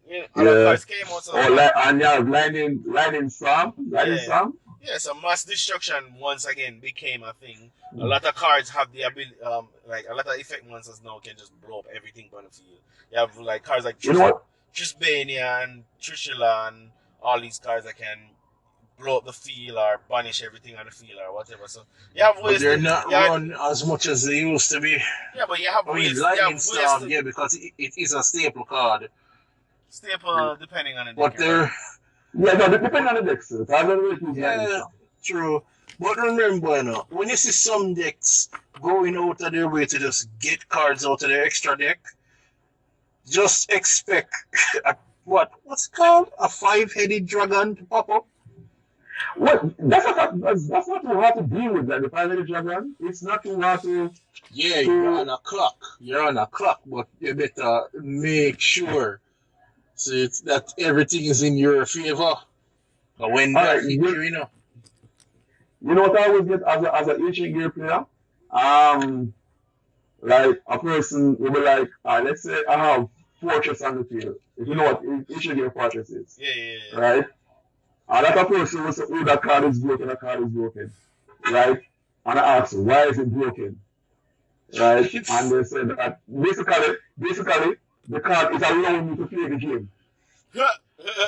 and other cards came out. So And yeah, lightning storm. yeah, so mass destruction once again became a thing. A lot of cards have the ability, like a lot of effect monsters now can just blow up everything on the field. You have like cards like You know what? Trisbania and Trishula and all these cards that can blow up the field or banish everything on the field or whatever. So you have But ways they're to not yeah run as much as they used to be. yeah, but you have I mean, ways Lightning to Storm, yeah, because it is a staple card. staple depending on the deck But you're running. they're, Yeah, no, depending on the deck, sir. I don't know if it's like yeah, true. But remember, now, when you see some decks going out of their way to just get cards out of their extra deck, just expect what's it called? A five-headed dragon to pop up? what that's not too hard to deal with that. The five-headed dragon, it's not too hard Yeah, you're to on a clock. You're on a clock, but you better make sure so that everything is in your favor. But when all that right. hit you know. You know what I always get as an ancient gear player? Um, like a person will be like, let's say I have fortress on the field. If you know what ancient gear fortress is, Yeah. right? And that a person will say, oh, that card is broken, that card is broken, right? And I ask, why is it broken, right? And they said that basically, the card is allowing you to play the game,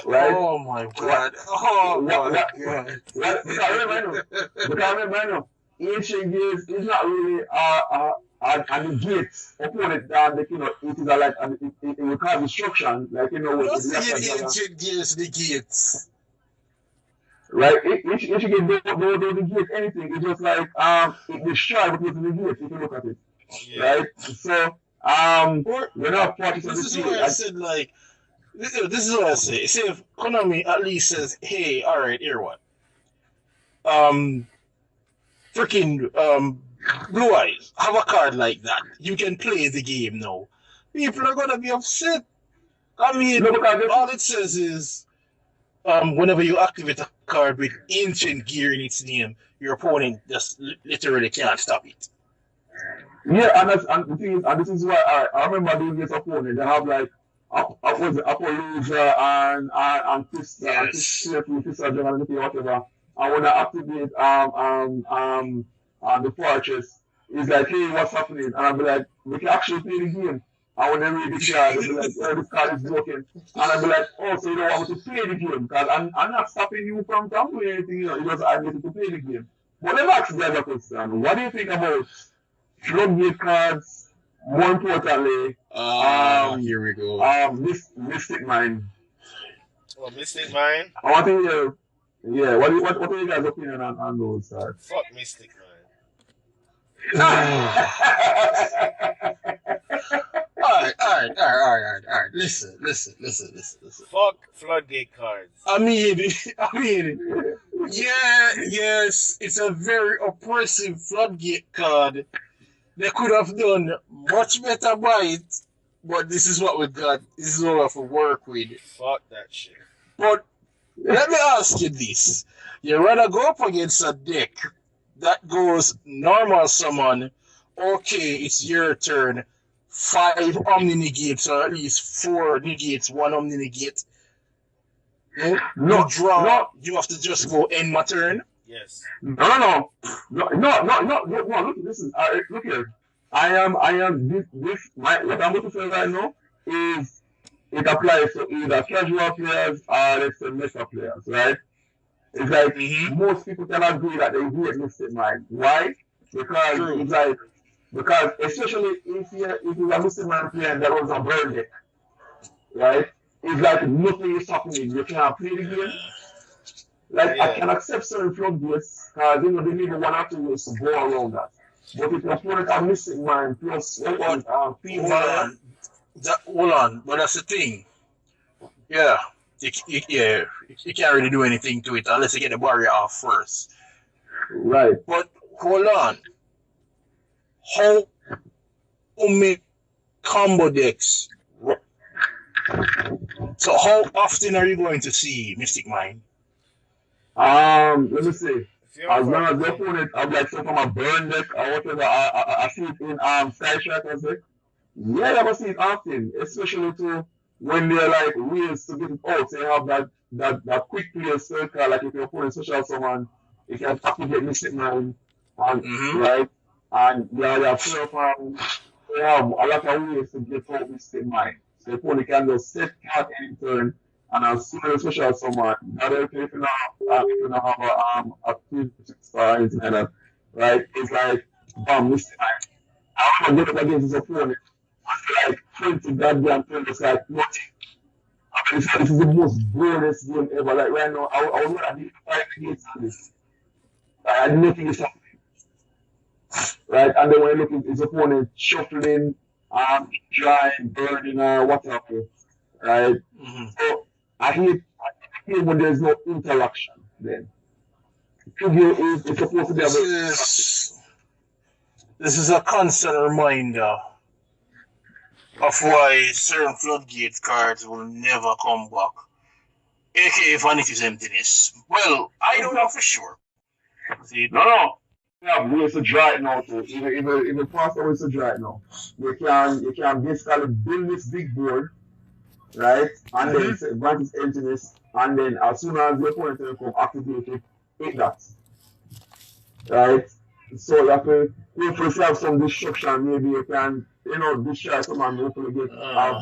right? Oh my god. Oh my god. Because remember, ancient gears is not really an negate opponent that it is like it will cause destruction, like with Just the saying ancient gears negates. right? Ancient gears don't negate anything. It's just like it destroys what it negates if you look at it, Yeah. right? So Or we're not practicing this the is field. why I said like this is what I say. Say if Konami at least says, hey, alright, here what? Freaking Blue Eyes, have a card like that. You can play the game now. People are gonna be upset. I mean, No, because all it says is whenever you activate a card with ancient gear in its name, your opponent just literally can't stop it. yeah, and the thing is, and this is why I remember doing this opponent. They have like was it Appaloosa and Twister and Yes. Twister Dragon and whatever. And when I activate the fortress, it's like, hey, what's happening? And I'll be like, we can actually play the game. And when they read the card, they'll be like, oh, this card is broken. And I'll be like, oh, so you don't want me to play the game? Because I'm not stopping you from playing anything, you just I need you to play the game. But let me ask you guys a question. What do you think about floodgate cards? More importantly, Here we go. Mystic Mind. Oh, Mystic Mind. I want to hear, yeah, what are you guys' opinion on those cards? Fuck Mystic Alright. Listen. Fuck floodgate cards. I mean, yeah, yes, it's a very oppressive floodgate card. They could have done much better by it, but this is what we got. This is what we have to work with. Fuck that shit. But let me ask you this. You rather go up against a deck that goes normal summon, okay, it's your turn, 5 Omni negates, or at least 4 negates, 1 Omni negate. You draw, you have to just go end my turn. Yes. No. Look, listen. Look here. I am. What I'm going to say right now is it applies to either casual players or let's say meta players, right? It's like most people can agree that they hate Mystic Mind. Why? Because True. it's like especially if you're a Mystic Mind player that was a burn deck, right? It's like nothing is happening. You can't play the game. Like I can accept certain floodgates because they need 1 or 2 ways to go around that. But if your opponent have Mystic Mind plus Hold on, but that's the thing. Yeah, you can't really do anything to it unless you get the barrier off first. right. But hold on, how many combo decks? So how often are you going to see Mystic Mind? Let me see. As long as If the opponent have like some from a burn deck or whatever, I see it in Sky Strikers deck. Yeah, I will see it often, especially to when they're like ways to get it out. So you have that quick play circle, like if your opponent social summon, you can activate Mystic Mind, and right, and you have a lot of ways to get out Mystic Mind. So the opponent can just set card any turn and as soon as especially as someone, not if you not have a physics or anything like that, right? It's like, bam, this time, I want to get up against his opponent, and like 20 goddamn points, like nothing. I mean, this is the most boringest game ever. Like right now, I would rather be 5 games on this. Nothing is happening, right? And then when you look at his opponent shuffling, drawing, burning, or whatever, right? Mm-hmm. So I hate when there's no interaction. Then figure is supposed to be This is a constant reminder of why certain floodgate cards will never come back, aka Vanity's Emptiness. Well, I don't know for sure. See, no. Yeah, ways to draw it now too. Even faster ways to draw it now. You can basically build this big board, right? And then grant its emptiness, and then as soon as the opponent will come activate it, hit that. Right? So you have to if you have some destruction, maybe you can destroy someone and hopefully get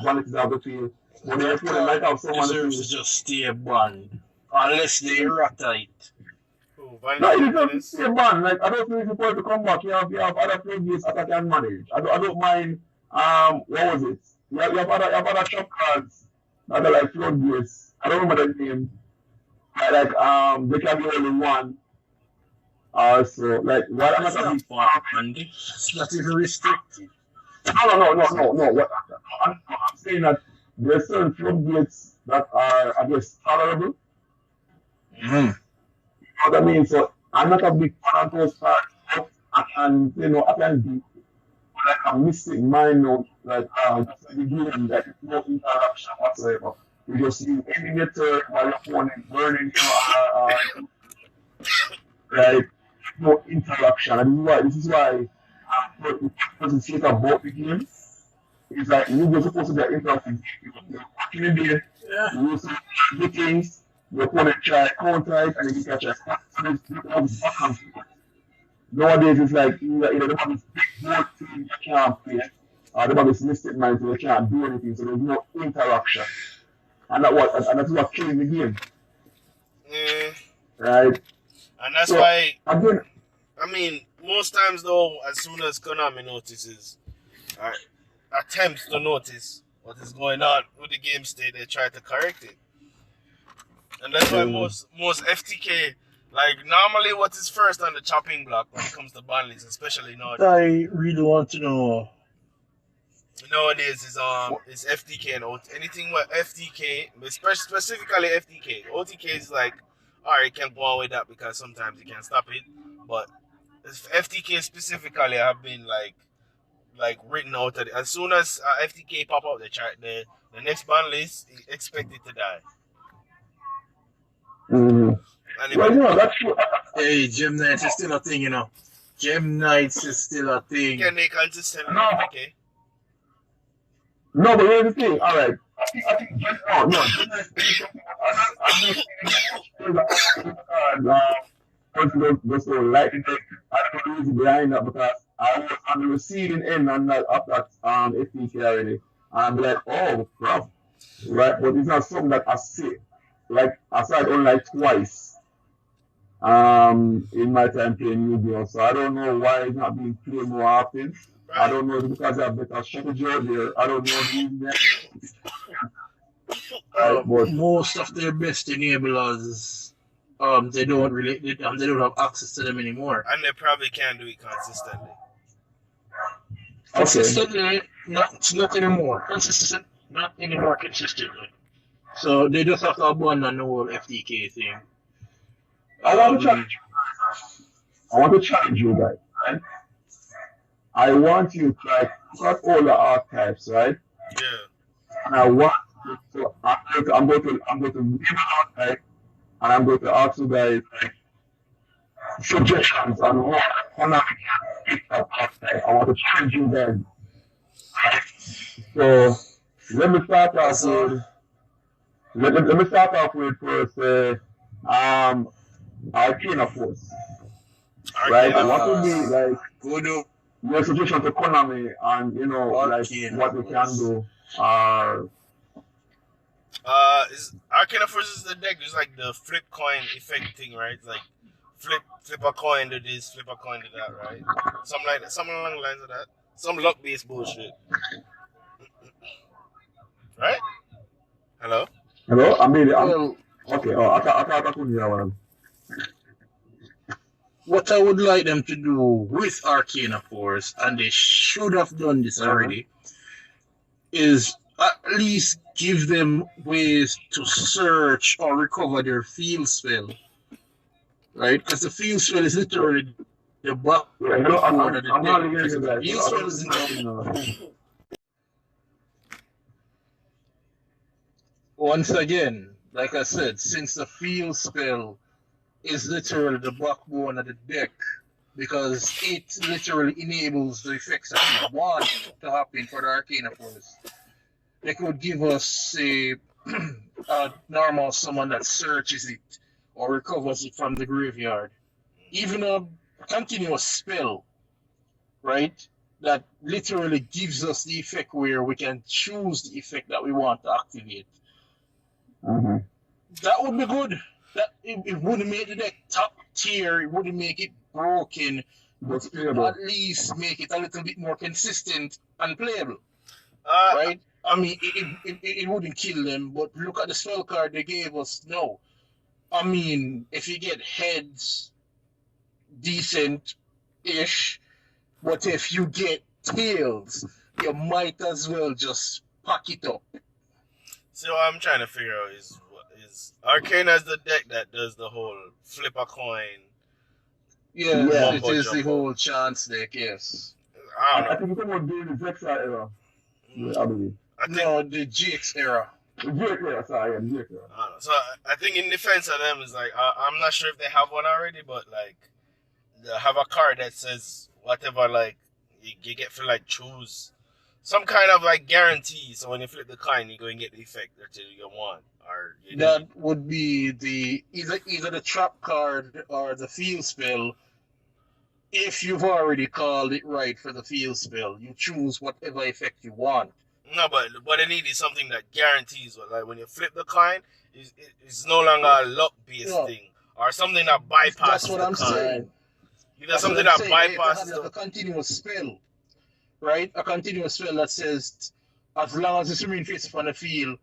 vanities out of the field. When the opponent might have someone deserves to just stay banned. Unless they rata it. No, it doesn't stay banned. Like I don't think it's important to come back. You have other floodgates that I can manage. I don't mind what was it? You have other shop cards that are like floodgates. I don't remember the name. Like they can be only one. So like what That's not fun, Andy. It's not even restricted. No. What I'm saying that there are certain floodgates that are, I guess, tolerable. Mm-hmm. You know what I mean? So I'm not a big fan of those cards. I can do like a mystic mind note, like just the game, like no interaction whatsoever. You just see any meter while your opponent burning, right? No interaction. And this is why the sake of both the game. It's like you're supposed to be interacting. You're watching the game, you see the things, your opponent try counter it, and then you can try. Nowadays, it's like either they have this big board team you can't play, or they have this mystic mind so they can't do anything, so there's no interaction. And that's what killing the game. Right? And that's So, why, again, I mean, most times though, as soon as Konami notices, attempts to notice what is going on with the game state, they try to correct it. And that's why most FTK, like normally what is first on the chopping block when it comes to ban lists, especially nowadays. I really want to know. Nowadays is FTK and anything with FTK, specifically FTK. OTK is like, alright, can't go on with that because sometimes you can't stop it. But FTK specifically have been like written out of it. As soon as FTK pop up the next ban list, expect it to die. well, that's true. Hey, Gem Knights is still a thing, you know. Gem Knights is still a thing. Can they consistently No. FTK? No, but here's the thing. All right. I think just so lightning. I don't know the reason behind that because I was on the receiving end of that FTK already. And I'm like, oh crap. Right? But it's not something that I see. Like I saw it only like twice in my time playing Yu-Gi-Oh! So I don't know why it's not being played more often. Right. I don't know if it's because I have better strategy out there. I don't know the reason. But Most of their best enablers, they don't have access to them anymore. And they probably can't do it consistently. Consistently, not anymore. Not anymore consistently. So they just have to abandon the whole FTK thing. I want to challenge you guys, right? I want you to like cut all the archives, right? Yeah. And I want you to, I'm going to leave an archive, and I'm going to ask you guys like suggestions on what I can pick up archive. I want to challenge you guys. Right? So let me start off with. Let me start off with first. Arcana Force. Right? Arcana What would be Force. like Voodoo. your suggestion to Konami and like Arcana what they can Force. do? Is Arcana Force is the deck just like the flip coin effect thing, right? It's like flip a coin to this, flip a coin to that, right? Something like that, something along the lines of that. Some luck based bullshit, right? Hello. Hello? I mean, I'm Well, okay. Oh, I couldn't hear one. what I would like them to do with Arcana Force, and they should have done this Uh-huh. already, is at least give them ways to search or recover their field spell, right? Because the field spell is literally the Yeah, you know, backbone of the I'm deck. not hearing Because you if the guys. field So I spell don't isn't know up, what's going on. once again, like I said, since the field spell is literally the backbone of the deck, because it literally enables the effects that we want to happen for the Arcana Force. They could give us a normal summon that searches it or recovers it from the graveyard. Even a continuous spell, right? That literally gives us the effect where we can choose the effect that we want to activate. Uh-huh. That would be good. That it wouldn't make the deck top tier, it wouldn't make it broken, but What's it would playable? at least make it a little bit more consistent and playable, Uh, right? I mean, it wouldn't kill them, but look at the spell card they gave us. No, I mean, if you get heads, decent ish, but if you get tails, you might as well just pack it up. See, what I'm trying to figure out is Arcana is the deck that does the whole flip a coin Yes, Yeah. it mumbo is the jumbo. whole chance deck, yes. I don't I know. think it's about doing the Zexa era. Mm, Yeah, I believe. I think No, the GX era. The Jake era, sorry, yeah, the Jake era. I don't know. So I think in defense of them is like I'm not sure if they have one already, but like they have a card that says whatever like you get for like choose some kind of like guarantee. So when you flip the coin, you go and get the effect that you want, or you need. That would be the either the trap card or the field spell. If you've already called it right for the field spell, you choose whatever effect you want. No, but what I need is something that guarantees what like when you flip the coin, it's no longer a luck based No, thing or something that that's bypasses what the I'm coin. Right. saying. Either That's what something I'm that saying. If you have bypasses like the a continuous spell, right? A continuous spell that says as long as it's remain face on the field,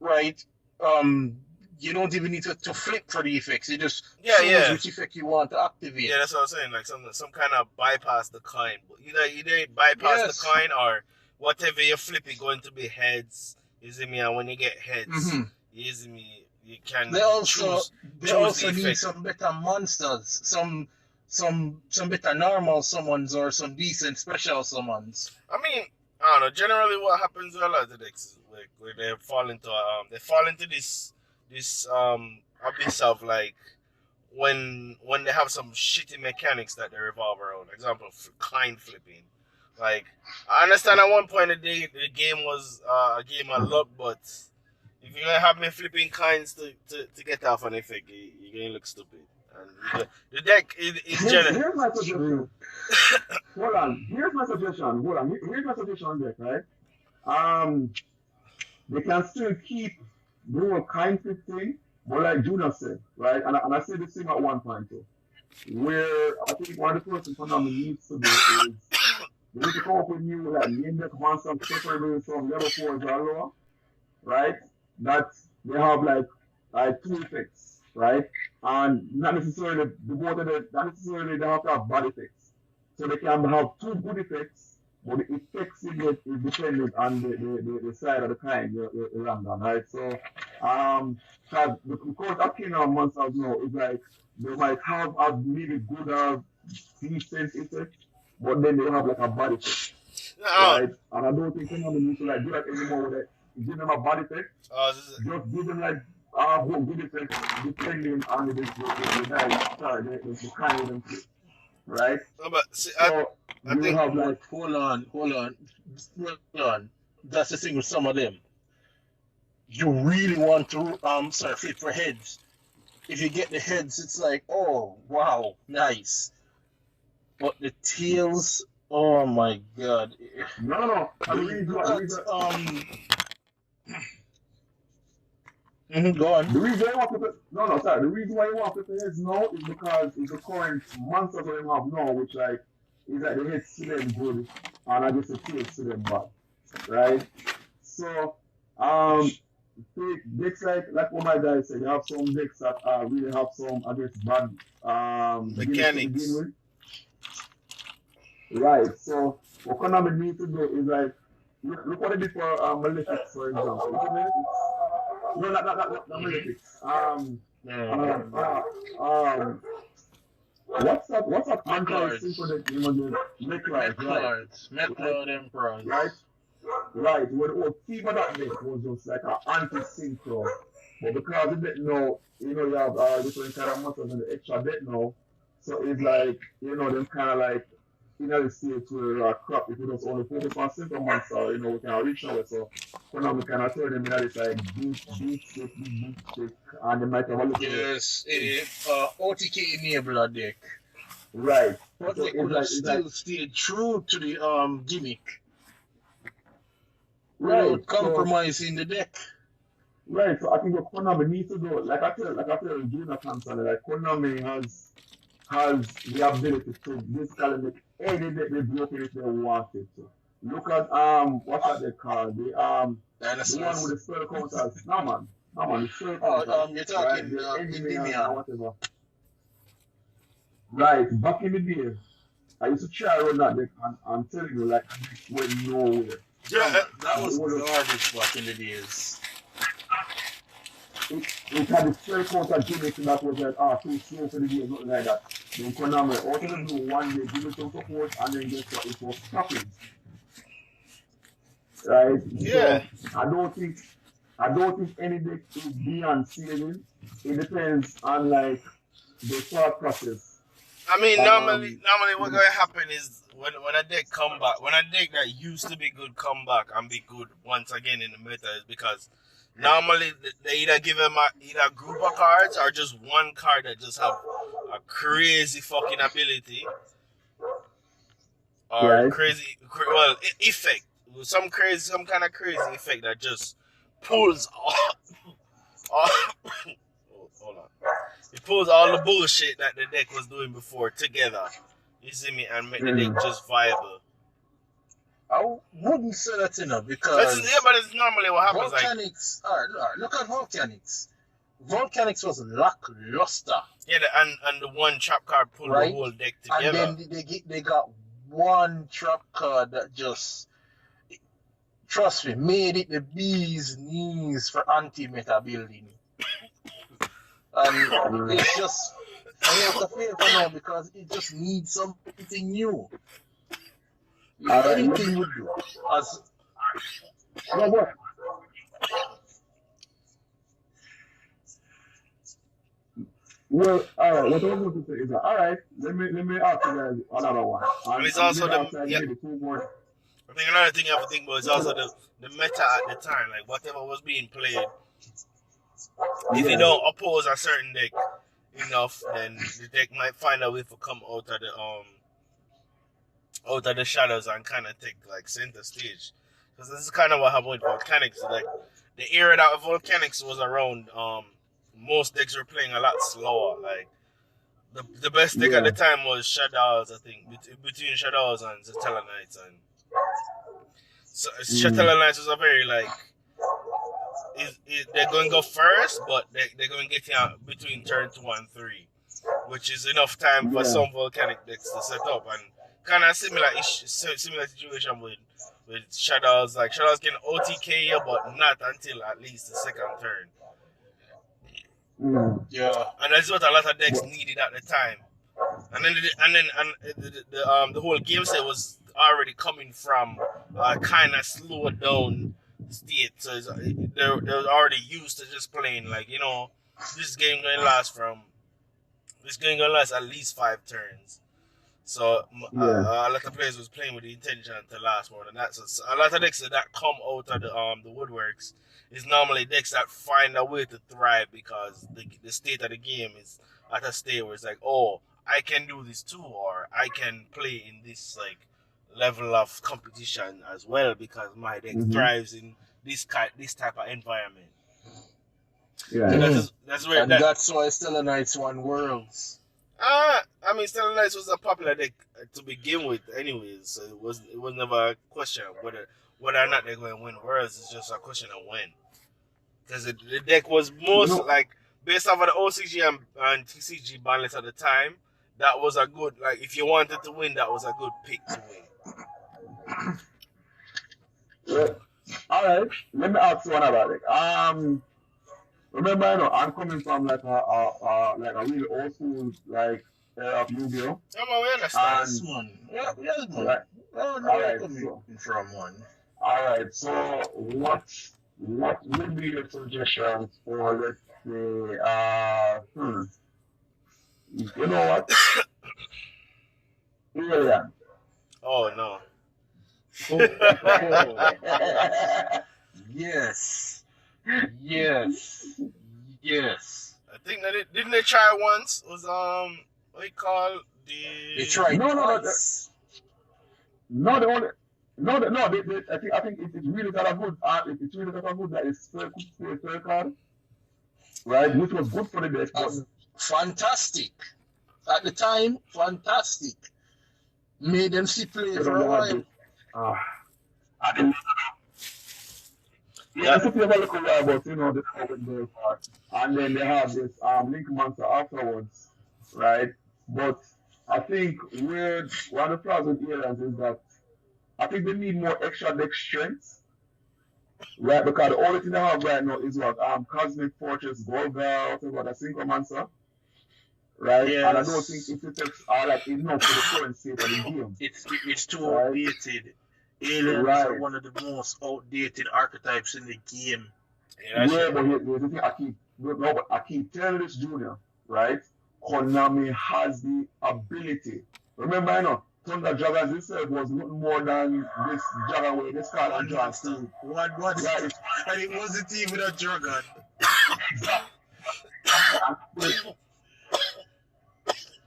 right? Um, you don't even need to flip for the effects. You just yeah choose yeah which effect you want to activate. yeah that's what I'm saying like some kind of bypass the coin. Either it bypass the Yes. coin or whatever you flip it going to be heads. You see me? And when you get heads, Mm-hmm. you see me? You can They also choose they choose the also need effect. some better monsters, some better normal summons or some decent special summons. I mean, I don't know. Generally, what happens with a lot of decks is where they fall into this abyss of like when they have some shitty mechanics that they revolve around. Example, kind flipping. Like I understand at one point the game was a game of luck, but if you're gonna have me flipping kinds to get off an effect, you're gonna look stupid. And the deck is general. Here's my suggestion. Hold on. Here's my suggestion. Hold on. Here's my suggestion on deck, right? Um, they can still keep doing kind of thing, but like Juna said, right? And I said this thing at one point too, where I think one of the first phenomenon needs to do is they need to come up with new like name deck monsters preferably from level 4s or lower, right? That they have like two effects, right? And not necessarily the both of them, not necessarily they have to have bad effects. So they can have two good effects, but the effects in it is dependent on the side of the kind you land on, right? So cause the current Arcana monsters now is like they might have a maybe good or decent effect, but then they have like a bad effect, Uh, right? And I don't think someone needs to like do that anymore with it. Give them a bad effect, uh, just give them like what good effect depending on the guy, sorry, the kind of them play, right? but see, So I you will think have But like hold on. That's the thing with some of them. You really want to sorry, flip for heads. If you get the heads, it's like, oh wow, nice. But the tails, oh my god. no. I Look, mean, look at Go on. The reason I want to no, sorry. The reason why you want to put the heads now is because it's the current monsters that you have now, which like is like the heads to them good, and I guess the tails to them bad, right? So, um, take decks like what my guy said, you have some decks that really have some, I guess, bad gimmicks to begin Mechanics. with, right? So, what Konami need to do is like look what they did for Malefics, for example. Is it Malefics? No, not Malefics. Um, uh, um, what's that Met anti synchro Lords. deck name again? Met Necklace, right? Lords. Met Right, Lord right, Emperors. right. Well, the whole theme of that deck was just like an anti-synchro. But because the deck now, you have different kind of monsters in the extra deck now, so it's like, them kind of like, the state where crap, if we just only focus on synchro monster, we can reach nowhere. So, now we kind of turn them in this like deep stick, and they might have a little, Yes, OTK enabler deck. right. But So they could have still stayed true to the gimmick right. without So, compromising the deck. right, so I think what Konami needs to do, like I tell Jonathan, like Konami has the ability to basically make any deck they broke if they wanted to. Look at what's that they call the one with Dinosaurs. the spell counters. No man, the spell Oh, counters, you're right? talking The engineer and Endymion. whatever. Right, back in the day, I used to try run that deck and I'm telling you, like, the deck went nowhere. Yeah, That It was was garbage back in the days. it had the spell counter gimmick that was like, too slow for the game, nothing like that. Then Konami, out of the blue, one day, give it some support, and then guess what? It was stopping, right? yeah. So I don't think any deck is beyond saving. It depends on like the thought process. I mean, Um, normally what's you gonna happen is when a deck come back, when a deck that used to be good come back and be good once again in the meta is because normally they either give them either a group of cards or just one card that just have a crazy fucking ability or right? effect, some kind of crazy effect that just pulls all hold on. It pulls all the bullshit that the deck was doing before together. You see me, and make the deck Mm. just viable. I wouldn't say that Yeah, because but it's normally what happens. Like, Volcanics. Alright, look at Volcanics. Volcanics was lackluster, yeah, and the one trap card pulled the right? whole deck And together. then they got one trap card that just, trust me, made it the bee's knees for anti-meta building. And it's just, I have to feel for now because it just needs something new. All right. Anything would do. As No, what? Well, all right. What I was going to say is that, all right. Let me ask you guys another one. And it's And also maybe the outside maybe two more. I think another thing you have to think about is also the meta at the time. Like whatever was being played, if you Yeah. don't oppose a certain deck enough, then the deck might find a way to come out of the shadows and kind of take like center stage. Because this is kind of what happened with Volcanics. Like the era that Volcanics was around, most decks were playing a lot slower. Like the best deck at the Yeah. time was Shadows, I think, between Shadows and Zatella Knights. And so Mm. Zatella Knights was a very like they're going to go first, but they're going to get you out between turn 2 and 3, which is enough time for Yeah. some Volcanic decks to set up. And kind of similar situation with Shadows. Like Shadows can OTK you, but not until at least the second turn. Mm. yeah, And that's what a lot of decks But, needed at the time. And then the whole game set was already coming from a kind of slowed down state, so they're already used to just playing like this game gonna last at least 5 turns. So yeah. a lot of players was playing with the intention to last more than that. So a lot of decks that come out of the woodworks is normally decks that find a way to thrive because the state of the game is at a state where it's like, oh, I can do this too, or I can play in this like level of competition as well because my deck Mm-hmm. thrives in this type of environment. So Yeah. that's where And that. that's why Stellar Knights won Worlds. I mean, Stellar Knights was a popular deck to begin with, anyways. So it was never a question of whether or not they're going to win Worlds. It's just a question of when. Because the deck was You most know, like based off of the OCG and TCG balance at the time. That was a good like if you wanted to win, that was a good pick to win. yeah. All right. Let me ask you one about it. Remember, I'm coming from like a really old school like era of Yu-Gi-Oh, I'm aware of that. Yes, and man. Yeah, yes, man. right. Oh, no, All where right. coming So, from, one. all right. So, what would be your suggestions for let's say you know what? Alien. Oh no. Yes. Yes. Yes. I think that didn't they try once? Was what you call They the tried No, no, no, twice. no. The only no, no. I think it's really got a good. It's really got a good that is third card, right? Which was good for the deck, but Fantastic. At the time, fantastic. Made them see play they for don't a have while. this. I didn't. Yeah, yeah. it's a little while, but they have it very far. And then they have this Link Monster afterwards, right? But I think where one of the flaws with aliens is that I think they need more extra deck strength, right? Because the only thing they have right now is what Cosmic Fortress, Golga, whatever, the Synchromancer, right? And I don't think Yes. its effects are like enough for the current state of the game, It's too right? outdated. Aliens are Right. one of the most outdated archetypes in the game. Yeah, that's Yeah, true. but here's the thing I keep telling this junior, right? Konami has the ability. Remember, Thunder Dragons itself was nothing more than this dragon with this card One and draw monster. two. One monster. Right. And it wasn't even a dragon.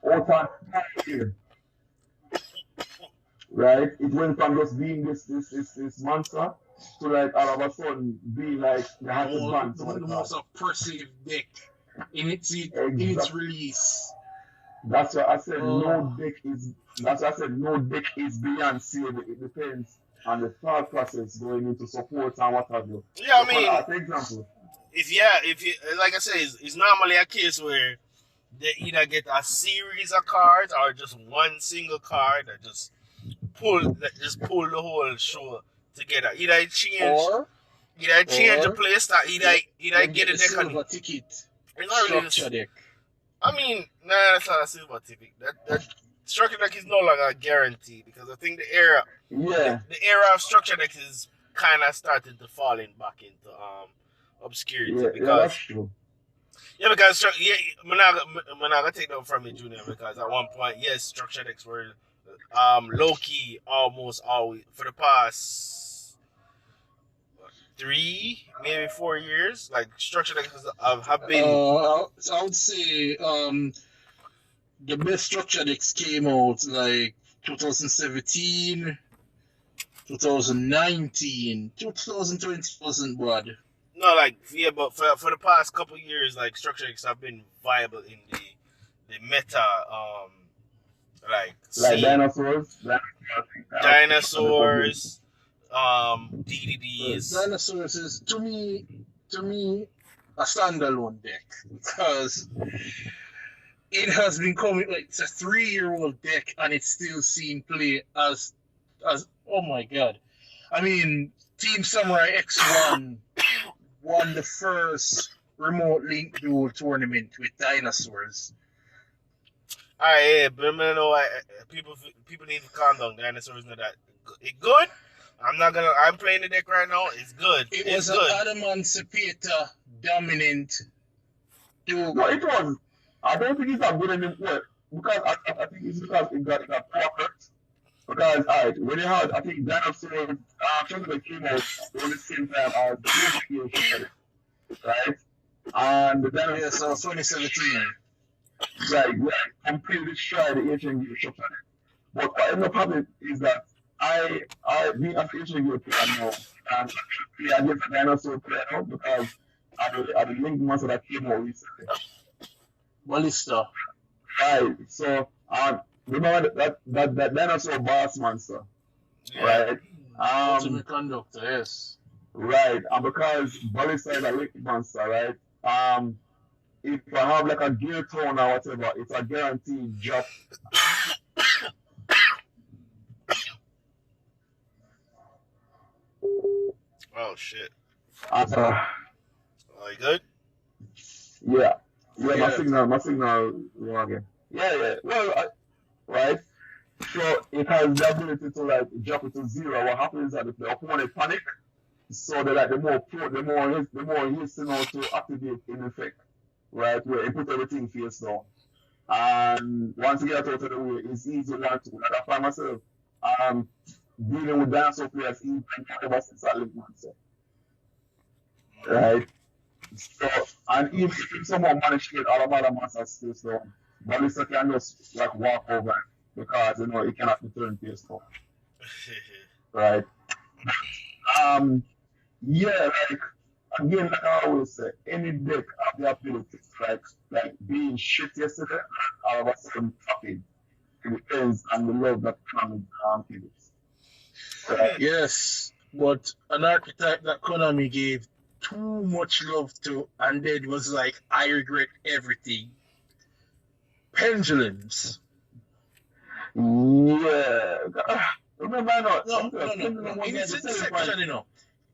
Over time, right? It went from just being this monster to like all of a sudden being like they had to ban some of The the most cards. oppressive deck in its Exactly. release. That's why I said Oh. no deck is. That's why I said no deck is beyond saving. It depends on the thought process going into support and what have you. Yeah, I So, mean, for example, if you like I say, it's normally a case where they either get a series of cards or just one single card that just pull the whole show together. Either it change Or the play style, either them get a the deck on silver ticket it's not really structure deck. I mean, nah, that's not a silver ticket. That structure deck is no longer a guarantee because I think yeah, the era of structure deck is kind of started to falling back into obscurity yeah, because that's true. because I'm not gonna take that from you, Junior, because at one point, yes, structure decks were low key almost always for the past 3, maybe 4 years. Like structure decks have been. So I would say the best structure decks came out like 2017, 2019, 2020 wasn't bad. No, like yeah, but for the past couple years, like structure decks have been viable in the meta, like Like scene. dinosaurs. Dinosaurs, DDDs. Dinosaurs is to me a standalone deck because it has been coming like it's a 3-year-old deck and it's still seen play as oh my god. I mean Team Samurai X1 won the first remote link duel tournament with dinosaurs. Alright, yeah, but I know people need to calm down. Dinosaurs not that good. It good. I'm playing the deck right now. It's good. It's good. an Adamant Cepeda dominant duel. No, it was. I don't think it's that good anymore because I think it's because it got perfect. Because when you had, I think dinosaurs, something came out around the same time as the movie, right? And the dinosaurs. Yeah, so 2017. Right, completely destroyed the ancient gear structure. But what ended up happening is that I being an ancient gear player now, and play against a dinosaur player now because are the link monster that came out recently. Ballista. Right. So remember that dinosaur boss monster, Yeah. right? Ultimate Conductor, yes. Right. And because Ballista is a link monster, right? If I have like a gear tone or whatever, it's a guaranteed drop. Oh shit. Uh, Are you good? yeah. Yeah, Yeah. my signal wrong again. Yeah. Well, right. So it has the ability to like drop it to zero. What happens is that if the opponent panic, so that like the more he's you know to activate in effect, right? Where it put everything face down. And once you get out of the way, it's easy one to like I find myself um dealing with dinosaur players even ever since I lived myself. Right? So and even if someone managed to get all of my monsters face down, Ballista can just like walk over because you know it cannot return face down. Right? Um yeah, like again, like I always say, any deck have the ability like being shit yesterday, all of a sudden fucking it depends on the love that comes with it. Right? Yes. But an archetype that Konami gave too much love to and then was like, I regret everything. Pendulums. Yeah. Remember I know No. Pendulum was In like its the selling inception, point. you know.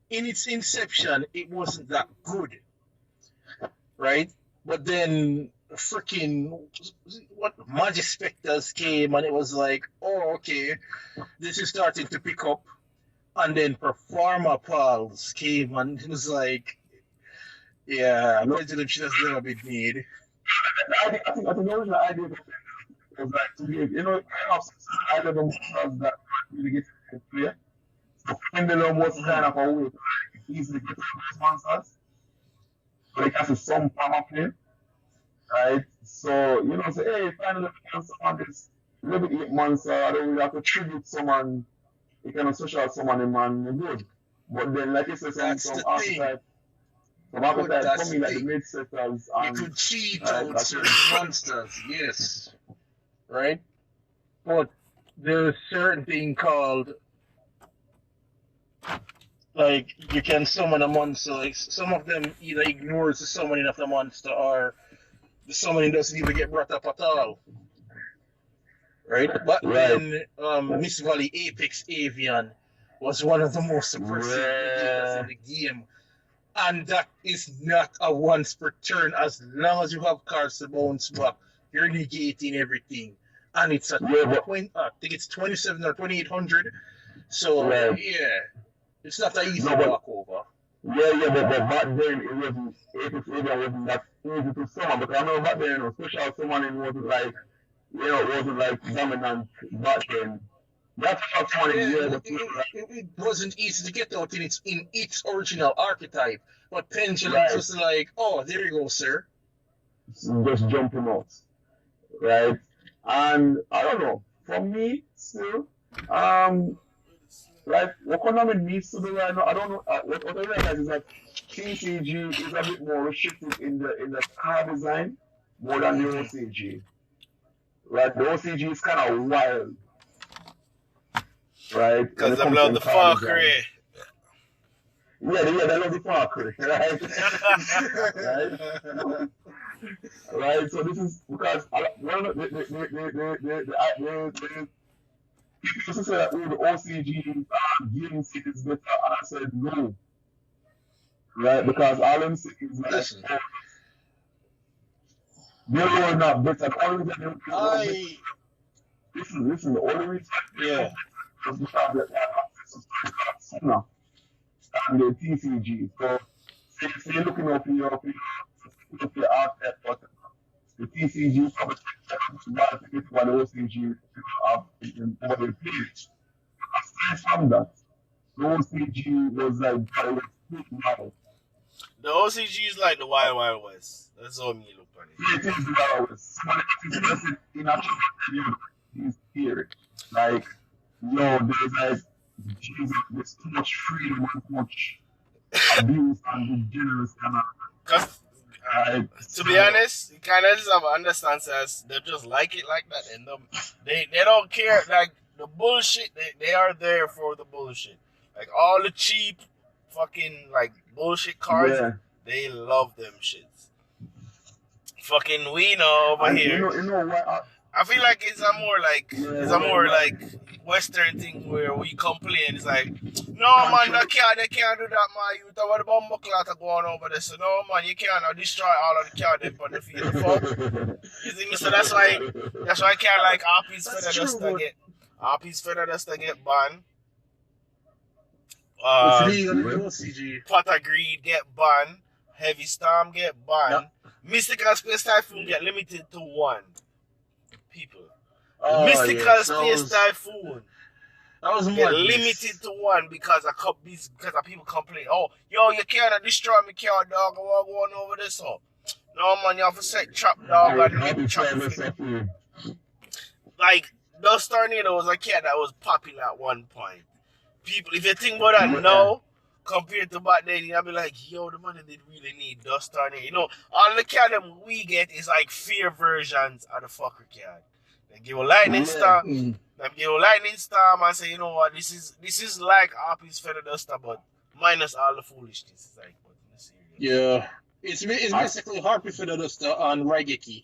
In its inception, it wasn't that good. Right? But then freaking what Magic Spectres came and it was like, oh okay, this is starting to pick up. And then Performer Pals came and it was like, yeah, No, Pendulum should have never been made. I think the original idea was like to give you know kind of high level monsters that really get to play. So Pendulum was kind Mhm. of a way to like easily get to those monsters. So it has some power play. Right? So, you know, say, hey, finally, on this level 8 months, I don't really have to tribute someone, you can social someone in man, you're good. But then, like you said, That's the thing. some But archetype that's the coming like the thing. mid sectors You and could cheat right, out that's it. certain monsters, yes. Right? But there's certain thing called like you can summon a monster. Like some of them either ignores the summoning of the monster or the summoning doesn't even get brought up at all. Right? But Right. then Miss Valley Apex Avian was one of the most suppressive negators in Yeah. the game. And that is not a once per turn. As long as you have cards to bounce back, you're negating everything. And it's a Yeah, but 20, I think it's 27 or 2800. So right. yeah, it's not an easy No, but walkover. but back then it wasn't Apex Area wasn't that easy to summon because I know back then, you know, special summoning wasn't like it wasn't like dominant back then. That's how someone Yeah, yeah, but it wasn't easy to get out in its original archetype. But Pendulum right. was like, oh, there you go, sir. Just jumping out, right? And I don't know. For me, still, um, like what Konami needs to do right now, I don't know. What I realize is that TCG is a bit more restricted in the card design more than the Mm-hmm. OCG. Right, the OCG is kind of wild, right? When Because it I comes to love the the card design. fuckery. Yeah, they love the fuckery, right? Right? Right. So this is because one of the people say that oh, the OCG jinx is better, and I said no, right? Because all them say is like Listen, oh, they were not better. The only reason they were better. I Listen. The only reason they were yeah. better was because they had access to sooner than the TCG. So say you're looking up your archetype, but the TCG probably not to get one OCG in what they played. Aside from that, the OCG was like it was too loud. The OCG is like the Wild Wild West. That's all me look on it. It is loud. Somebody is in a he's here. Like, yo, there's like Jesus, there's too much freedom and too much abuse and degeneracy and Cause Right. to be honest, you kind of just have to understand as they just like it like that, and they don't care like the bullshit. They are there for the bullshit. Like all the cheap, fucking like bullshit cards. Yeah. They love them shits. Fucking we know over And here. you know what? I feel like it's a more like Yeah. Western thing where we complain. It's like, no man, they can't do that, man. You talk about the bomb clot going over there. So no man, you can't destroy all of the cards on the field. Fuck. You see me? So that's why I can't like Harpies Feather Duster get banned. It's legal in the OCG. Potter Greed get banned. Heavy Storm get banned. Yep. Mystical Space Typhoon get limited to 1. People. Oh, Mystical yes, Space Typhoon that was get madness. limited to 1 because of people complain. Oh, yo, you can't destroy me car, dog. I'm going over this. So, no man, you have to set trap, dog. And trap like those tornadoes was a cat that was popular at one point. People, if you think about that now, compared to back then, you'll be like, yo, the money did really need dust tornado. You know, all the cat them we get is like fear versions of the fucker cat. They give a lightning storm. They give a lightning storm and say, you know what, this is like Harpies Feather Duster, but minus all the foolishness. It's like, but in the series. Yeah. It's basically Harpy Feather Duster on Raigeki.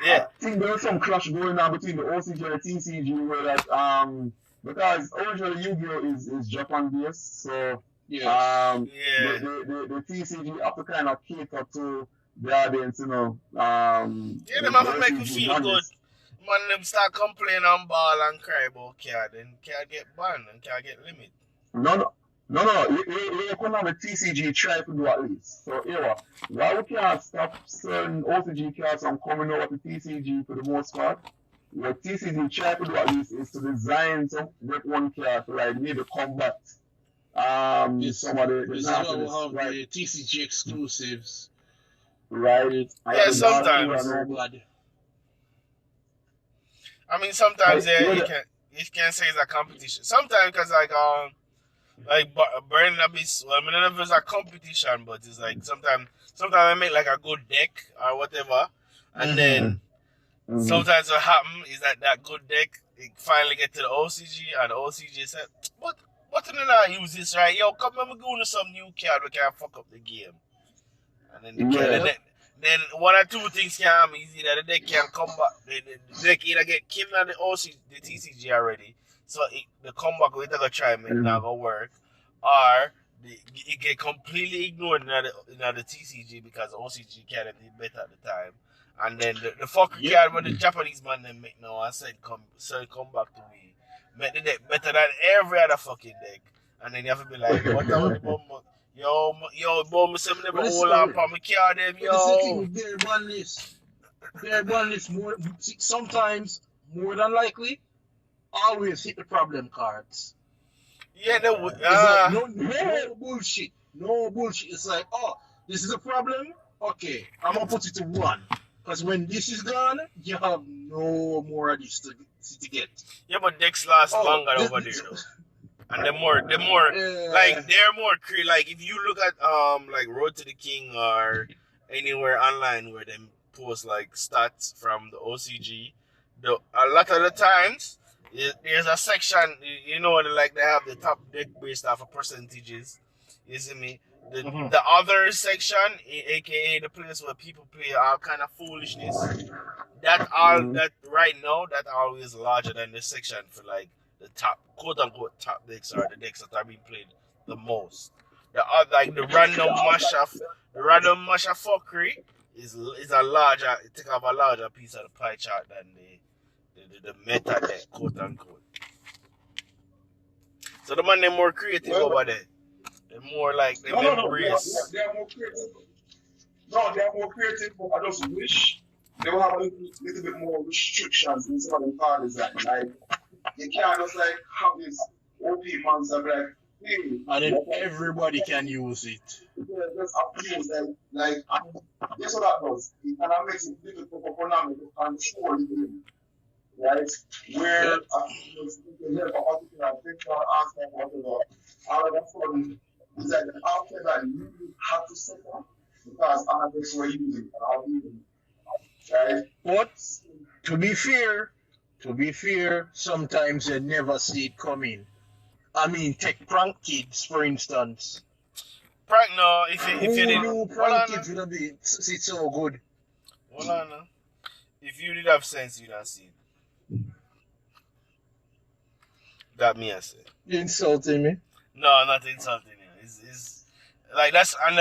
Yeah. I think there's some clash going on between the OCG and the TCG where that because originally Yu-Gi-Oh is Japan based, so Yeah. the TCG have to kind of cater to the audience, you know. Yeah, them have to make you feel good. Man, them start complaining and ball and cry about card, and card get banned and card get limit. No. You can have a TCG try to do at least. So, why we can't stop certain OCG cards from coming over to TCG for the most part? What TCG try to do at least is to design some one card to like maybe combat some of the This is why we'll have the TCG exclusives. Right. Yeah, sometimes. I mean, sometimes you can say it's a competition. Sometimes because like Burning Abyss. Well, I mean, I don't know if it's a competition, but it's like sometimes I make like a good deck or whatever, and then sometimes what happens is that good deck it finally get to the OCG and the OCG said, "What did I not use this right? Yo, come on, we're going to some new card we can fuck up the game." And then then one or two things can happen. Is either the deck can come back, the deck either get killed at the TCG already, so the comeback we gonna try and make that go work, or it get completely ignored in the TCG because the OCG card did better at the time, and then the fucker card when the Japanese man them make now and said come back to me, make the deck better than every other fucking deck, and then you have to be like, what the fuck? Yo, boy, me never hold on for me card them, yo. But the thing with their ban list more sometimes more than likely always hit the problem cards. Yeah, no bullshit. No bullshit. It's like, oh, this is a problem? Okay, I'm gonna put it to 1. Because when this is gone, you have no more of this to get. Yeah, but decks last longer over there though. And they're more like they're more like if you look at like Road to the King or anywhere online where they post like stats from the OCG, a lot of the times there's a section you know like they have the top deck based off of percentages. You see me? The other section, aka the place where people play all kind of foolishness, that right now that always larger than the section for like the top quote unquote top decks or the decks that are being played the most. The other like the random mashup fuckery is a larger take up a larger piece of the pie chart than the meta deck quote unquote. So the man they're more creative over there. They're more like they embrace. They're more creative. No, they're more creative, but I just wish they will have a little bit more restrictions in some of the card design. Like you can't just like have this OP monster like hey, and then everybody can use it. Yeah, just abuse like guess what that does? It kind of makes it difficult for Konami to control the game. Right? Where you can have a particular picture, answer, whatever. All of a sudden, it's like after that, you have to set up. because artists were using right? But to be fair, sometimes you never see it coming. I mean, take prank kids, for instance. Prank no, if you Who did knew hold prank on now. kids would be sit so good? Hold on now. If you did have sense you'd have seen. That me I say. You insulting me? No, not insulting you. It's like that's why I'm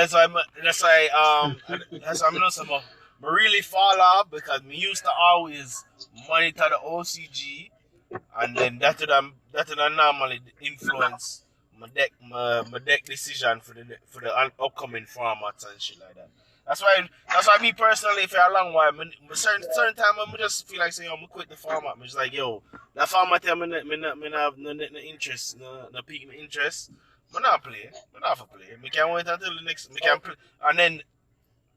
not some I really fall off because me used to always monitor the OCG and then that would normally influence my deck decision for the upcoming formats and shit like that. That's why me personally for a long while, certain time I just feel like saying I'm gonna quit the format. I'm just like yo, that format here, me not have no interest, no peak my interest. Me not play, me not for play. Me can wait until the next, me can play, and then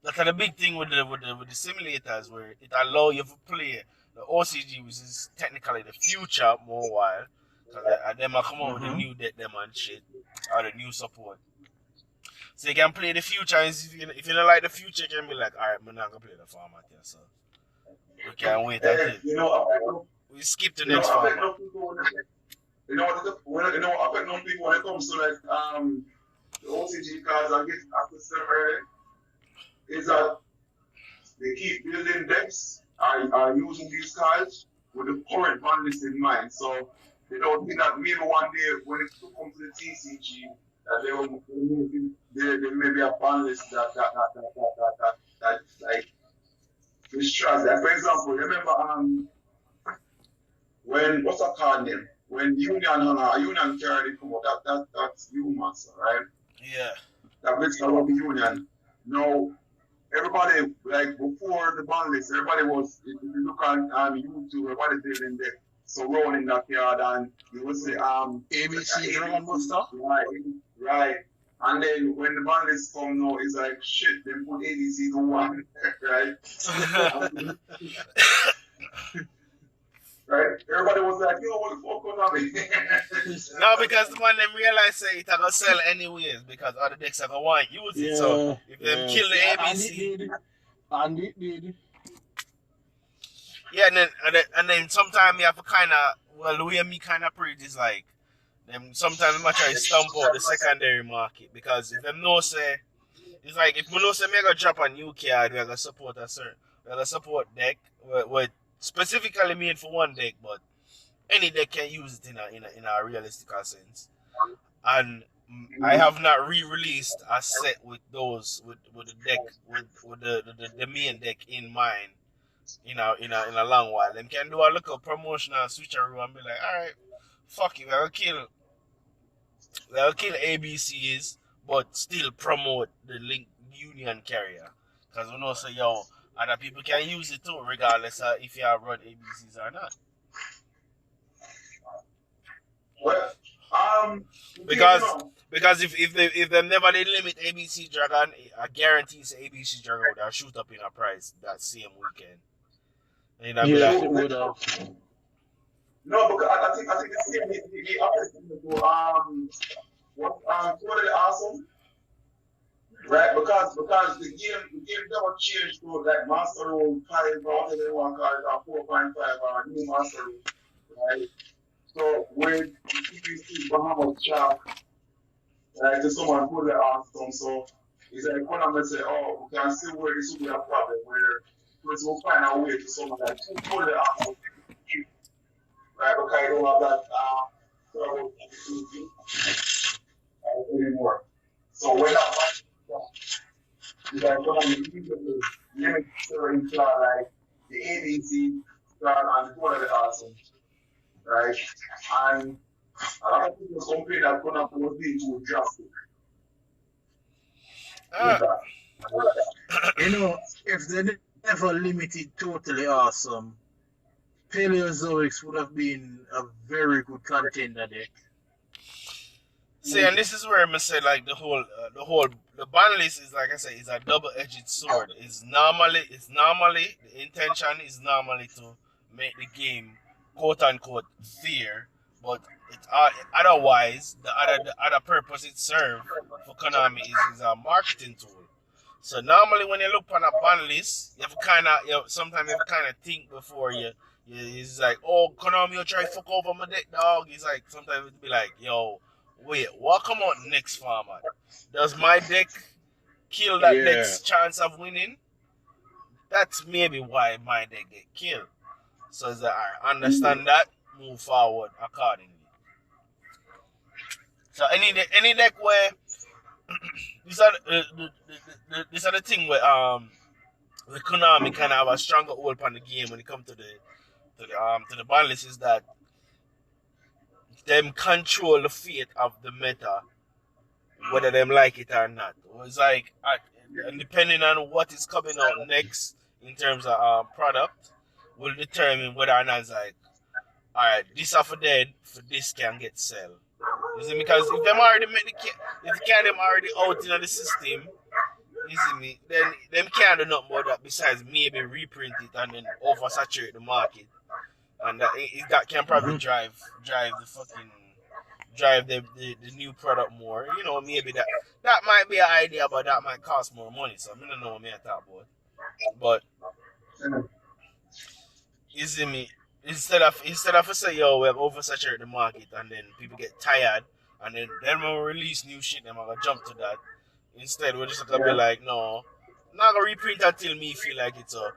that's the big thing with the simulators where it allow you to play the OCG, which is technically the future more while. Cause them are come out with the new deck them and shit, or the new support. So you can play the future, and if you don't like the future, you can be like, alright, I'm not gonna play the format here, so we can wait until we skip to the next I bet format. no people you know, I bet no people when it comes to like the OCG cards I get access to them early is that they keep building decks are using these cards with the current ban list in mind. So they don't think that maybe one day when it comes to the TCG that there may be a ban list that like destroys that. For example, remember when what's that card name? When Union carry come out, that's UMass, right? Yeah. That basically about the Union. Now everybody like before the ban list, everybody was if you look on YouTube, everybody building the surrounding that yard and you would say ABC Dragon Buster? right. And then when the ban list come now, it's like shit, they put ABC to one, right? Right? Everybody was like, yo, what the fuck going on here? No, because the one them realize say it gonna sell anyways because other decks are gonna want use it. So if them kill the ABC, And it did. yeah, and then sometimes you have to kind of the way me kind of preach is like them sometimes I try to stump out the secondary market because if them know say it's like if we know say me gonna drop a new card, we gonna support we gonna support deck with specifically made for one deck, but any deck can use it in a realistic sense. And I have not re-released a set with those with the deck with the main deck in mind in a long while. Them can do a little promotional switcheroo and be like, alright, fuck you, we'll kill ABCs, but still promote the Link Union carrier. Because we know say yo, other people can use it too, regardless of if you have run ABCs or not. Well, Because you know, because if they never did limit ABC Dragon, I guarantee say ABC Dragon would have shoot up in a price that same weekend. And I'd be Yeah, like, it would have. no, because I think the same the opposite to what the awesome. Right, because the game never changed to like Master Rule 5 or whatever they want to call it, or 4.5 or new Master Rule, right? So when you see Bahamas Shark, right, to someone put their arms on, so it's like when I'm gonna say, oh, we can see where this will be a problem, where first we'll find a way to someone like to put their arms on, right? Because I don't have that trouble anymore. So when I'm it's like when I'm limit certain like the ABC start and the one of the awesome, right? And a lot of people complain that Konami was being too drastic with ah, that. You know, if they never limited totally awesome, Paleozoics would have been a very good contender deck. see, and this is where I say like the ban list is like I say is a double-edged sword. It's normally the intention is normally to make the game quote unquote fair, but otherwise the other purpose it serves for Konami is a marketing tool. So normally when you look on a ban list, you have to kind of, sometimes you have to kind of think before you. It's like, oh, Konami, you try to fuck over my deck, dog. He's like, sometimes it'd be like, yo, wait, what come out next format? Does my deck kill that Yeah. deck's chance of winning? That's maybe why my deck get killed. So it's like, I understand that, move forward accordingly. So any deck where these are the thing where with Konami kind of have a stronger hold on the game when it comes to the ban list is that them control the fate of the meta, whether them like it or not. It's like and depending on what is coming out next in terms of product, will determine whether or not it's like, all right, this offer dead for this can get sell. You see, because if them already make if the can them already out in the system, you see me, then them can't do nothing more that besides maybe reprint it and then oversaturate the market, and that can probably drive the new product more. You know, maybe that might be an idea, but that might cost more money. So I don't know what I talk about. But you see me, instead of say, yo, we have oversaturated the market and then people get tired and then when we release new shit, then I'm gonna jump to that. Instead, we're just gonna be like, no, I'm not gonna reprint until me feel like it's a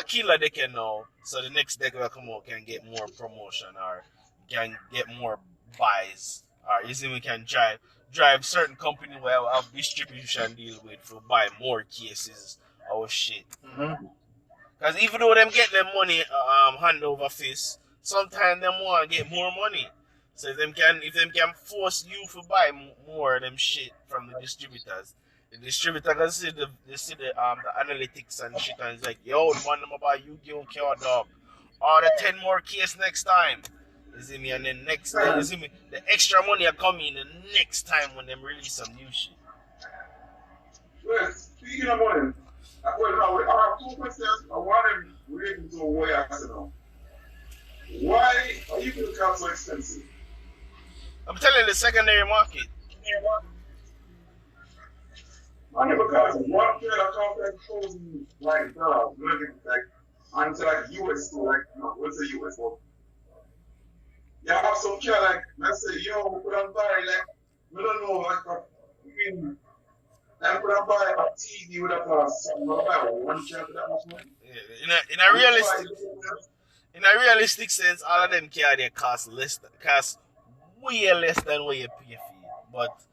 killer they can now, so the next deck will come out can get more promotion or can get more buys, or you see we can drive certain company where we have distribution deal with for buy more cases or shit. Because even though them get them money hand over fist, sometimes them want to get more money. So if them can force you to buy more of them shit from the distributors, the distributor can see the analytics and shit, and it's like, yo, the man them about Yu-Gi-Oh card dog, order 10 more case next time. You see me, and then you see me, the extra money are coming the next time when them release some new shit. Well, speaking of money, well, I have two questions. I want them relating to what I said now. Why are you going to come so expensive? I'm telling you, the secondary market. Money because one pair of contract closing like like until like US to like what's the US for? You have some care like let's say yo put on buy like we don't know like and put on buy a TV with a cost something about one chair for that much money. In a realistic sense, all of them carry cost way less than what you pay for it. But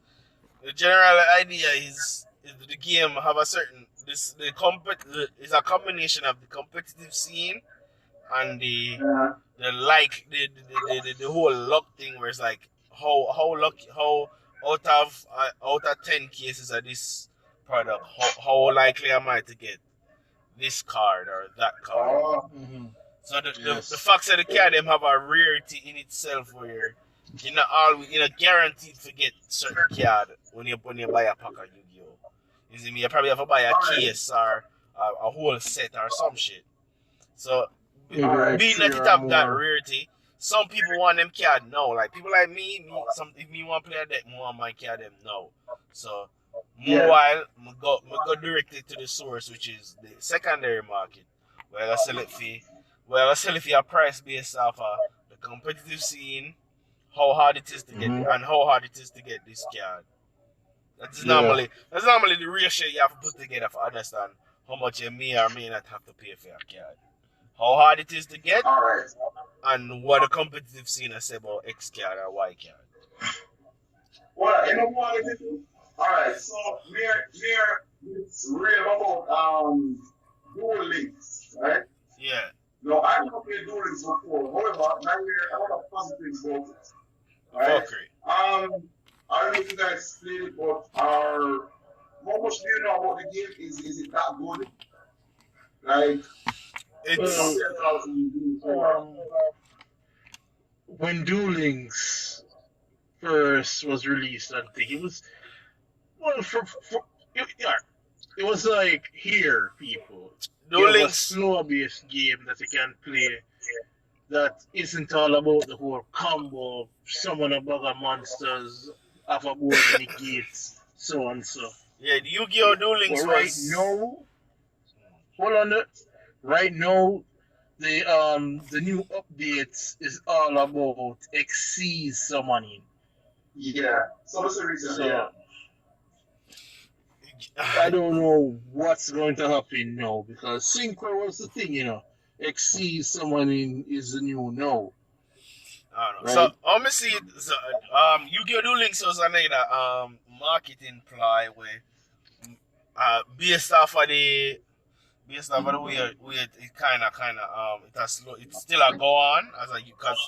the general idea is the game have a certain is a combination of the competitive scene and the whole luck thing, where it's like how out of 10 cases of this product, how likely am I to get this card or that card? So the fact that the card them have a rarity in itself, where you're not guaranteed to get certain card when you buy a pack of Yu-Gi-Oh. You see me? You probably have to buy a case or a whole set or some shit. So being that it have that rarity, some people want them card now. Like people like me, if me want to play a deck, I want my card them now. So meanwhile, I go directly to the source, which is the secondary market, where I sell it for a price based off of the competitive scene, how hard it is to get and how hard it is to get this card. That's normally the real shit you have to put together to understand how much you may or may not have to pay for your card. How hard it is to get, and what the competitive scene has said about X card or Y card. Well, you know what it is? Alright, so it's real about dual links, right? Yeah. No, I never played dual links before. However, now I have a positive about it. Right? Okay. I don't know if you guys played it, but how much do you know about the game? Is it that good? Like, it's when Duel Links first was released, I think it was it was like here, people. Duel Links, Links, a slow-based game that you can play that isn't all about the whole combo, summon a bag of monsters, have a board and gates, so and so. Yeah, the Yu-Gi-Oh! Duel Links Well, right was. now, hold on. Right now, the new updates is all about exceed summoning. Yeah. So that's the reason. Yeah. So I don't know what's going to happen now because Synchro was the thing, Exceed summoning is the new no, I don't know. So right? let me see. So, Yu-Gi-Oh! Duel Links was another marketing ploy where based off of the way it it has slow, it's still a go on as a because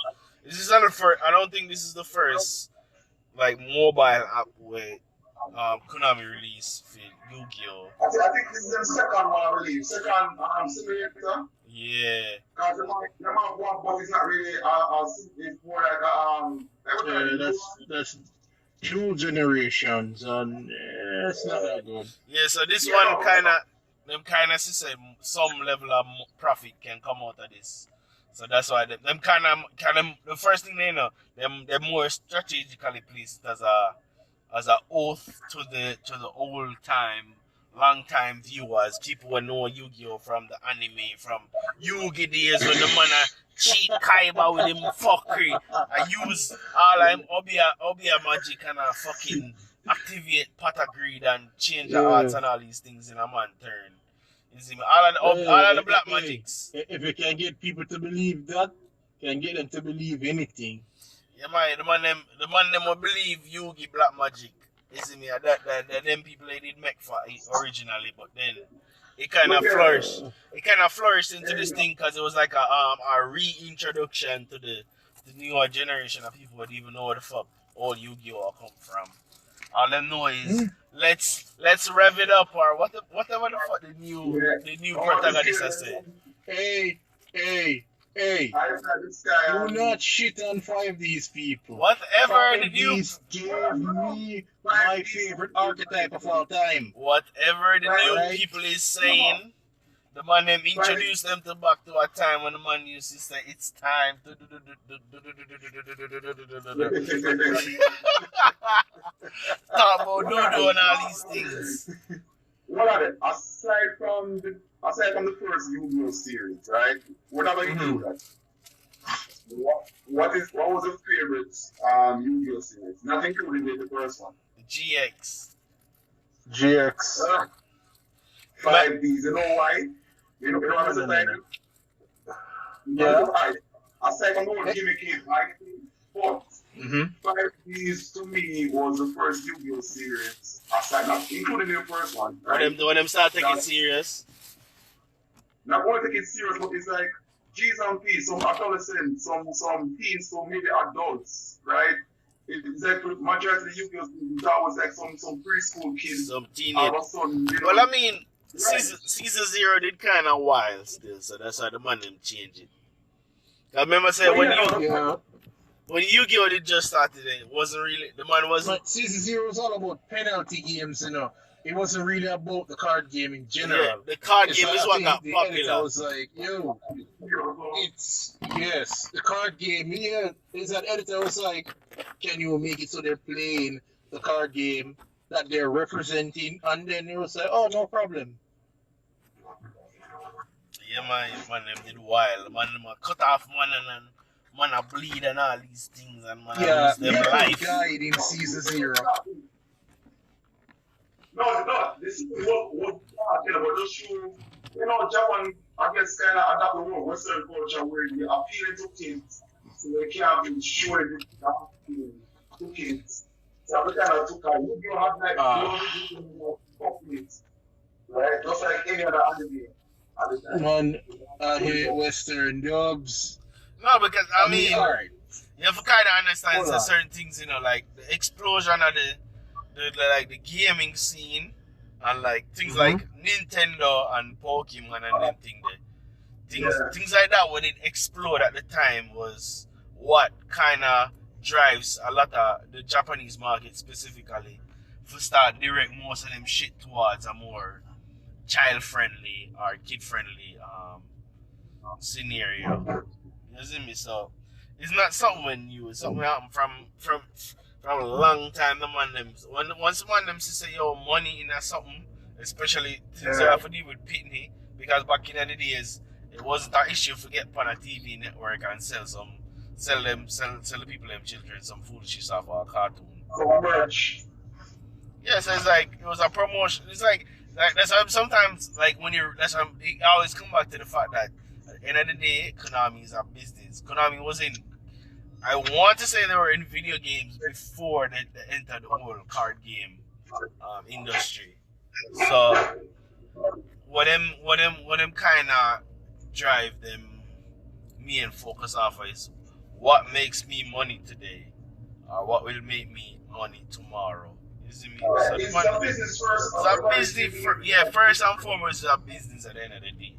this is not the first. I don't think this is the first like mobile app where Konami released for Yu-Gi-Oh. I think this is the second one, I believe. Second simulator. Yeah, Because the might have one, but it's not really it's more like Yeah, that's two generations, and it's not that good. yeah. So this yeah, one no, kind of say some level of profit can come out of this. So that's why them kind of the first thing they know they're more strategically placed as a oath to the old time, long time viewers, people who know Yu-Gi-Oh from the anime, from Yu-Gi days when the man cheat Kaiba with him fuckery. I use all I'm Obia magic and I fucking activate Patagreed and change the Yeah. arts and all these things in a man turn. You see me? All of the black magics. If you can get people to believe that, can get them to believe anything. Yeah, man, the man them will believe Yugi black magic. You see me? That them people they did make for it originally, but then it kind of flourished. It kind of flourished into this thing because it was like a reintroduction to the newer generation of people that even know where the fuck all Yu-Gi-Oh come from. All them know is let's rev it up or whatever the fuck the new protagonist has said. Hey, I have this guy. do not shit on five these people. Whatever the Five new these gave me my favorite archetype of all time. whatever the new Right. people is saying, the man them introduce them to back to a time when the man used to say it's time to talk about dodo and all these things. What are they? Aside from the first Yu-Gi-Oh series, right? We're not going to do that. What was your favorite Yu-Gi-Oh series? Not including the first one. GX. GX. 5Ds. You know why? You know what I'm saying? Yeah. Aside from the whole gimmick, but Mm-hmm. 5Ds to me was the first Yu-Gi-Oh series. Aside, not including the first one, right? When them start taking it serious. Not only take it serious, but it's like G's and P's, some adolescents, some teens, some maybe adults, right? It's like majority of the Yu-Gi-Oh! That was like some preschool kids. Some All of teenage. a sudden, Well, I mean, Season Zero did kind of wild still, so that's why the man them change it. I remember saying Yeah. when Yu-Gi-Oh! Did just started, it wasn't really the man wasn't. But Season Zero was all about penalty games, It wasn't really about the card game in general. Yeah, the card It's game like, is I what think got the editor popular. was like, yo, the card game. Yeah, is that editor was like, can you make it so they're playing the card game that they're representing? And then it was like, oh, no problem. Yeah, man, them did wild. Man, them a cut off man and man a bleed and all these things and man a Yeah, lose them people life. died in Season Zero. No, this is what talking about. Just show, Japan, I guess, kind of adapt the whole Western culture where they appealing to kids, so they can't be showing it to kids. So we kind of took a you have like conflicts, right? Just like any other anime. At the time. Man, I hate Western dubs. No, because I mean, alright. you have to kind of understand Hold so on. certain things, like the explosion of the gaming scene and like things like Nintendo and Pokemon and them things like that when it exploded at the time was what kind of drives a lot of the Japanese market specifically to start direct most of them shit towards a more child friendly or kid friendly scenario. You see me? So it's not something new. It's something happened from a long time. The man them once the man them say yo money in a something, especially things that have to do with pitney, because back in the days it wasn't an issue to get on a TV network and sell the people them children some foolishness off our cartoon. So much. Yeah, so it's like it was a promotion. It's like that's why sometimes like when you're that's why it always come back to the fact that at the end of the day, Konami is a business. Konami was in. I want to say they were in video games before they entered the whole card game industry. So what them kind of drive them main focus off is what makes me money today, or what will make me money tomorrow. You see me? So It's a business first. it's a business. First and foremost, it's a business at the end of the day.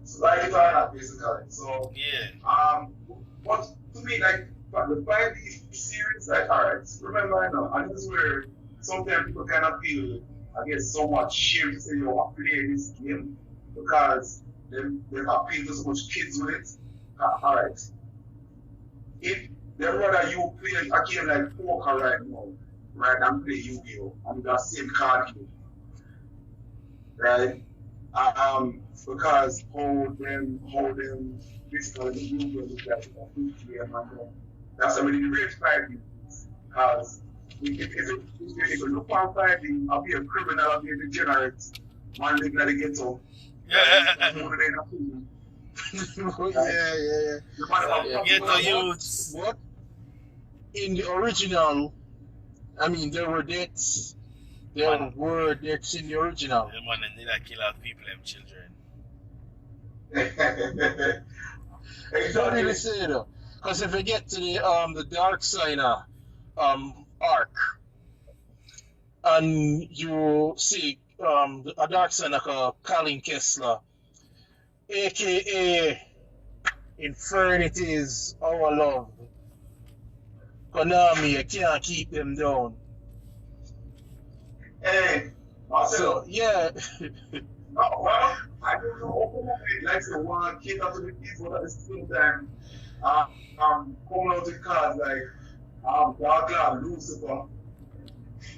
So like it or not, basically. So Yeah. but to me, like but the 5D series, like alright, remember I know, and this is where sometimes people kind of feel I guess so much shame to say yo I play this game because they appeal to so much kids with it. Alright. If they'd rather you play a game like poker right now, right, and play Yu-Gi-Oh! And the same card game. Right? Because how them basically the Yu-Gi-Oh! Is like a game and that's a really great fighting. Because if you look on fighting, I'll be a criminal, I'll be a degenerate, man living at the ghetto. Yeah. Get the youths. What? In the original, I mean, there were deaths. There were deaths in the original. The man need to kill off people, them children. It's not really say though, because if you get to the dark side arc, and you see a dark side like Colin Kessler, aka Infernity's Our Love. Konami, you can't keep them down. Hey, So yeah. well, I don't know. Like the one kid after the kids, but at the same time, coming out the cards like Dark Lord, Lucifer,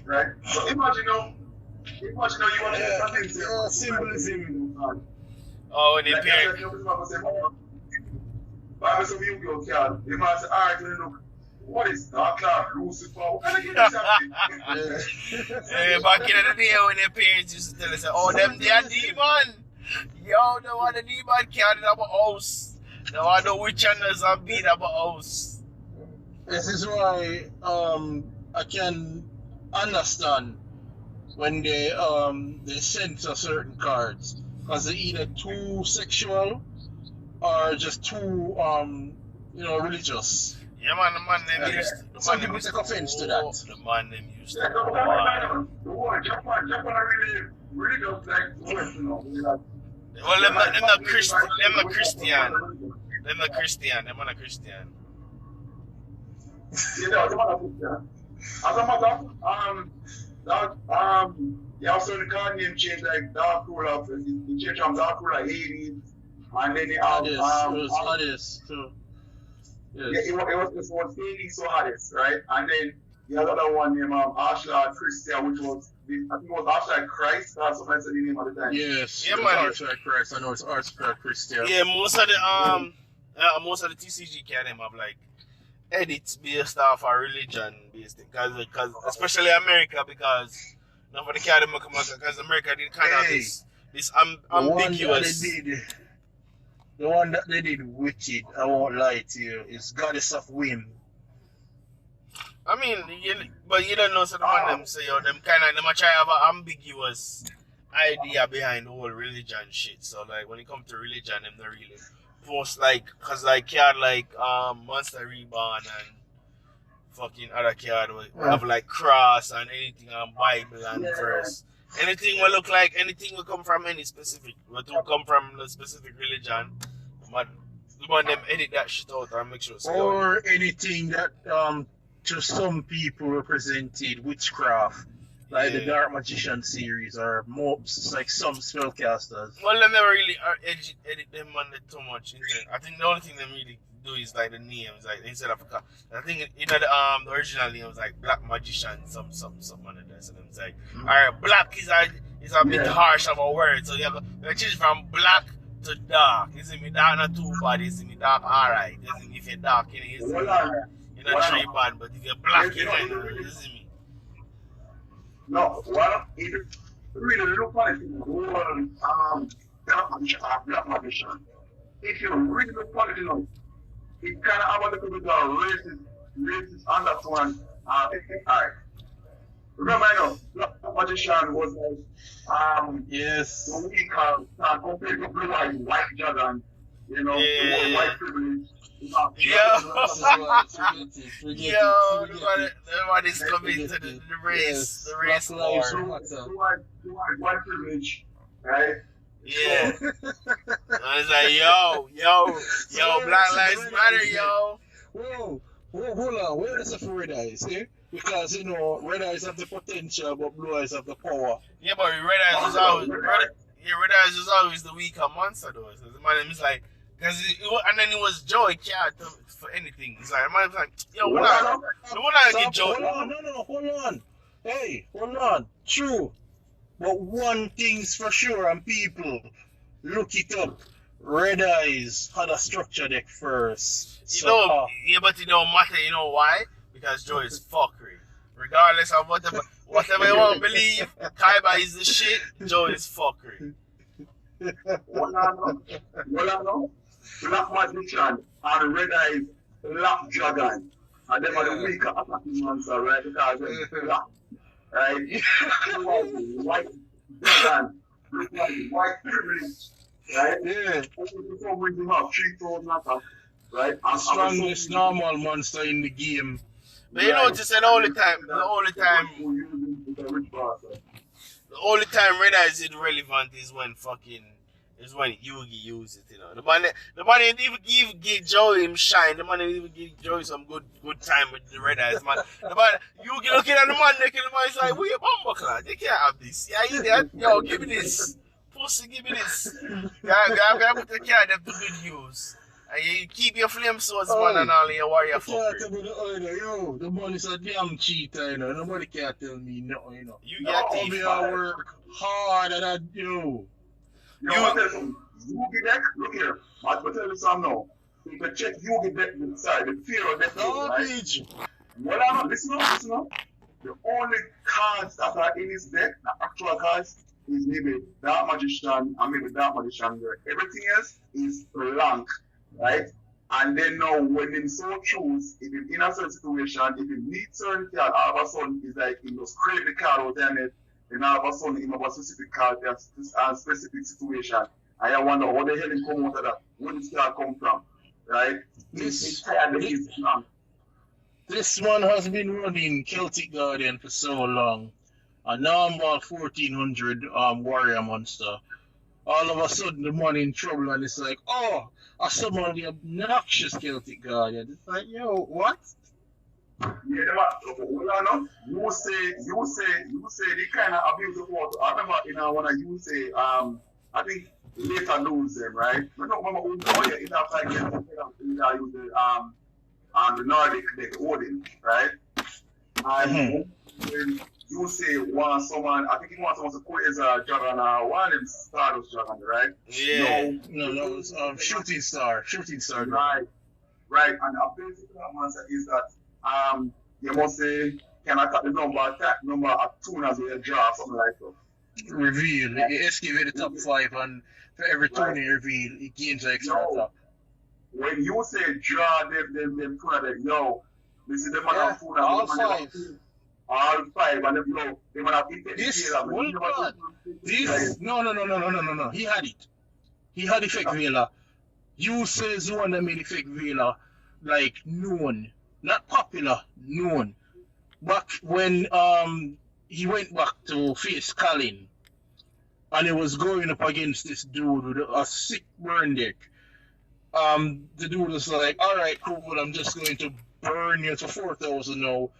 right? So imagine now you want to get something Symbolism. Oh, when they like pair. Bible some Yu-Gi-Oh! Card. They might say, alright, look, what is Dark Lord, Lucifer? What kind of game is that? Back in the day when their parents used to tell us, oh, them they are demon. Yo, they want the demon card in our house. They want the witch hunters and beat our house. This is why I can understand when they censor certain cards, because they're either too sexual or just too religious. Yeah, man, the man them used to. Some people take offense to that. The man them used to. The war, Japan really does like the West, you know. Well, them not Christian. Them not Christian. Them not Christian. Them not Christian. Yeah, the man as a matter, yeah, also the card name changed like Dark Ruler, the changed from Dark Ruler Hades, and then they have Hades too. Yes. Yeah, it was Hades so Hades, right? And then the other one named Archlord Christian, which was I think it was Archlord Christ, that's what I said the name at the time. Yes, Yeah, it's man. Archlord Christ. I know it's Archlord Christian. Yeah, most of the TCG card them have like edits based off a religion based thing, because especially America, because not for the card them come because America did kind of this ambiguous. The one that they did wicked, I won't lie to you, is Goddess of Whim. I mean, but you don't know so the one them say yo, them kind of them a try have an ambiguous idea behind the whole religion shit. So like when it comes to religion, them not really post like, cause like card like Monster Reborn and fucking other card will have like cross and anything on Bible and verse. Anything will look like anything will come from any specific, will come from a specific religion. But the one them edit that shit out and make sure. Or anything that to some people represented witchcraft, like the Dark Magician series, or mobs, like some spellcasters. Well, they never really edit them on it too much. I think the only thing them really do is like the names, like instead of I think the original name was like Black Magician, some under there. So it's like, alright, black is a bit harsh of a word, so you change from black to dark. You see me, dark not too bad. You see me, dark alright. You see me, if you're dark, you see me, you're not too bad, but if you're black, you see me. No, well, if you really look at it, Black Magician, if you really look at it, you know, it kind of have a little bit of racist undertone. Alright. Remember, you know, Black Magician was like, yes, the weak compared to Blue Eyes, White Dragon, you know, the white privilege. Everybody's coming to the race, the race war. White privilege, right? Yeah. I was like, yo, Black Lives Matter, yo. Whoa, hold on, where is the for Red Eyes, eh? Because, you know, Red Eyes have the potential, but Blue Eyes have the power. Yeah, but Red Eyes is always the weaker monster, though. So the man is like, and then it was Joey can't for anything. It's like, the man was like, yo, what I get Joey? Hold on. Hey, hold on. True. But one thing's for sure, and people, look it up. Red Eyes had a structure deck first. So, but it don't matter, you know why? Because Joe is fuckery. Regardless of whatever you want to believe, Kaiba is the shit, Joe is fuckery. What I know? Black Magician and Red Eyes Black Dragon. And them are the weaker attacking monster, right? Because they're black. Right? White Dragon. Look like white privilege. Right? Yeah. Before we do have 3,000 attacks. Right? Strongest normal monster in the game. But you notice that the only time Red Eyes is relevant is when Yugi used it, you know. The man didn't even give Joey him shine. The man didn't even give Joey some good time with the Red Eyes, man. The man, Yugi looking at the man, the man is like, we a bumper clad. They can't have this. Yeah, you there? Yo, give me this. Pussy, give me this. Gotta put the cat them to good use. And you keep your flame swords, man, and all your warrior fuckery. Yo, the man is a damn cheater, you know. Nobody can tell me nothing, you know. You got teeth, man. Work hard at that, yo. Yo, I tell you, Yugi deck, look here. I'm going to tell you something now. You can check Yugi deck inside, the fear of deck. Garbage. Well, I'm listen up. The only cards that are in his deck, the actual cards, is maybe Dark Magician and maybe Dark Magician. Everything else is blank. Right? And then now when him so choose, if he's in a certain situation, if he needs certain card, all of a sudden it's like he must crave the card out there, then all of a sudden he have a specific card, there's a specific situation. And I wonder how the hell he come out of that, where this card come from. Right? This one has been running Celtic Guardian for so long. A normal 1400 warrior monster. All of a sudden the man in trouble and it's like, oh, I summoned the obnoxious Celtic Guardian. It's like, yo, what? Yeah, you say they kind of abuse the water. I remember when you say I think later lose them, right? I don't remember who in that fight use the Nordic deck Odin, right? And you say want someone, I think he wants someone to quit as a dragon, one of them Stardust dragon, right? Yeah. No, that was Shooting Star. Right. And a basic answer is that you must say, can I cut the number as soon as you draw something like that. Reveal. It escalate the top 5 and for every turn you reveal, it gains an extra top. When you say draw them two of them, yo, this is the man of food all 5. All 5, and they might have eaten this. No. He had it. He had Effect Veiler. You say the one that made Effect Veiler like known, not popular, known. Back when he went back to face Colin, and he was going up against this dude with a sick burn deck. The dude was like, all right, cool, I'm just going to burn you to 4,000 now.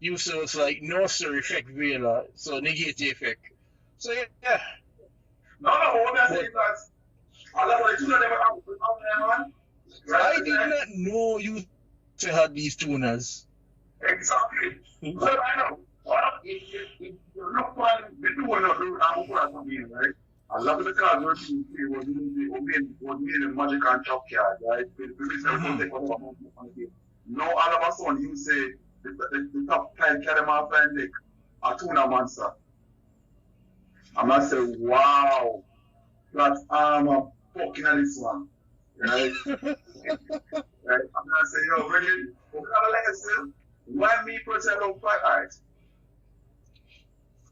You so it's like no sir Effect Veiler, so negate the effect. So yeah. No, what I'm saying is that a lot of the children never have man. I did not know you had these tuners. Exactly. So I know. Well, if you look for the two one of those, I'm going to be right. A lot of the cards were being played was made in magic and chalk cards, right? The reason was take whatever amount of money. Now all of a sudden you say the top 10 carry my friend deck a tuna monster. I'm not say, wow, that's fucking at this one. Right? Right? I'm not saying, yo, really, what kind of legacy? Why me personally don't fight?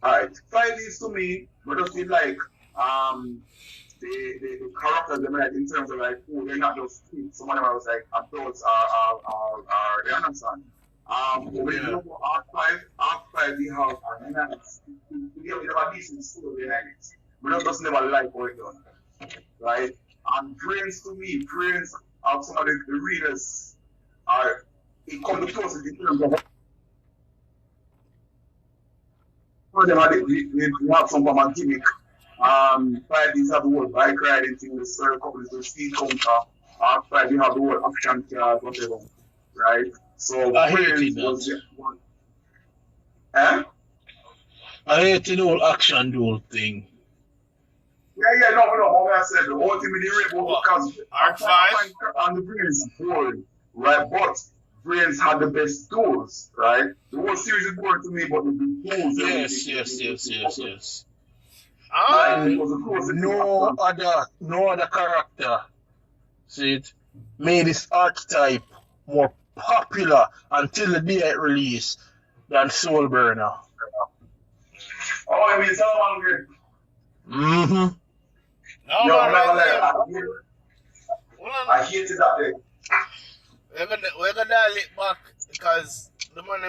Alright. 5 is to me, but just feel like the characters they made in terms of like they're not just kids. Some of them I was like adults are they understand. When you look for Arc 5 we have we have a decent story behind it. We don't just never like what it done. Right? And brains to me, brains of some of the readers are it comes to closest in terms of for them they have some form of gimmick. Five these have the word bike riding thing, the circle is the speed counter. Five you have the word action card, whatever. Right? So I hate brains that. was the one. Eh? I hate the whole action duel thing. Yeah, no. What I said, the ultimately rebel because Arc 5? and the brains bored, right? But brains had the best tools, right? The whole series is boring to me, but the tools. Yes. Like, it And was a close no other character, see it, made this archetype more popular until the day it released than Soul Burner. Oh, I mean, so hungry. Mm-hmm. No, Yo, man, I hated that day. we're gonna dial it back because the man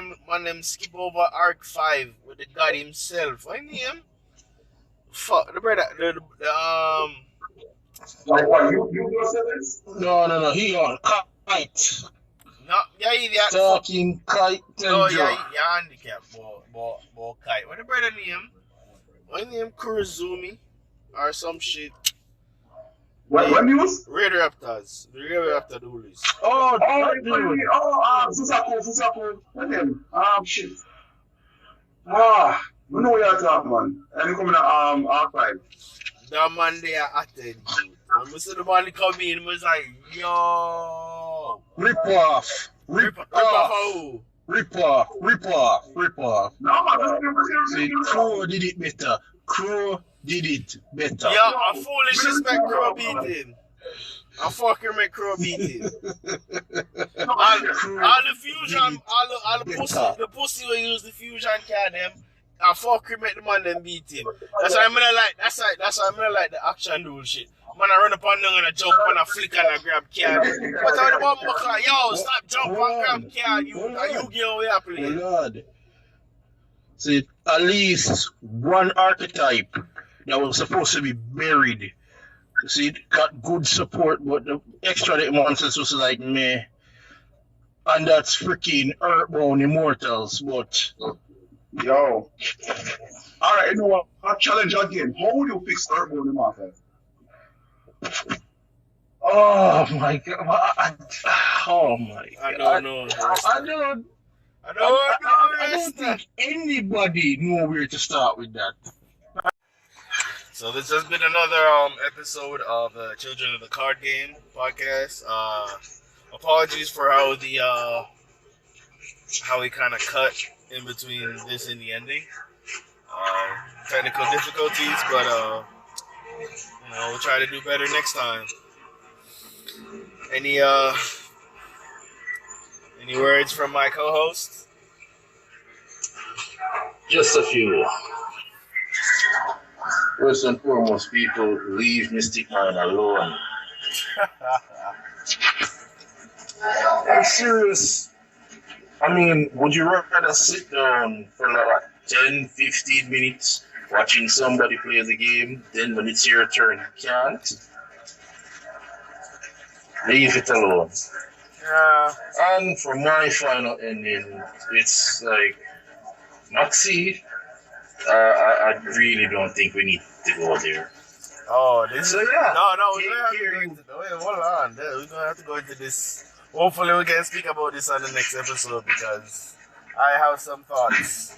them skip over Arc 5 with the god himself. What name? Fuck the brother. Like what? You said this? No. He on kite. No, yeah, idiot. Talking kite Oh, and yeah, handicapped, boy, kite. What the brother name? What name? Kurozumi or some shit. What news? Raider Raptors. The Raider Raptor duelist. Oh, Susaku. What name? Shit. We know what you're talking, man. And you coming to R5. That man there attend. When we see the man come in, was like, yo. Rip off. Rip off who? Rip off. No, man. See, Crow did it better. Yeah, I foolish respect Crow beat him. I fucking make Crow beat him. All the fusion, all the pussy will use the fusion card them. I fucking make the man them beat him. That's why I'm gonna like. That's why I'm gonna like the action duel shit. Man, I run up and down and I jump and I flick and I grab card. But all the bumper car, yo, stop jump and grab card. You get away I play. Lord. See, at least one archetype that was supposed to be buried. See, it got good support, but the extra that monsters was like meh. And that's freaking Earthbound Immortals, but Yo. Alright, you know what? I'll challenge again. How would you fix Earthbound Immortals? oh my god. I don't know. I don't think anybody knew where to start with that. So this has been another episode of Children of the Card Game podcast. Apologies for how we kind of cut in between this and the ending. Technical difficulties, but we'll try to do better next time. Any words from my co-host? Just a few. First and foremost, people, leave Mystic Man alone. I'm serious. I mean, would you rather sit down for like 10, 15 minutes watching somebody play the game, then when it's your turn, you can't? Leave it alone. Yeah. And for my final ending, it's like, Maxi, I really don't think we need to go there. Oh, this So is yeah, no. We're gonna have to here go you into. Wait, hold on. We're gonna have to go into this. Hopefully, we can speak about this on the next episode because I have some thoughts.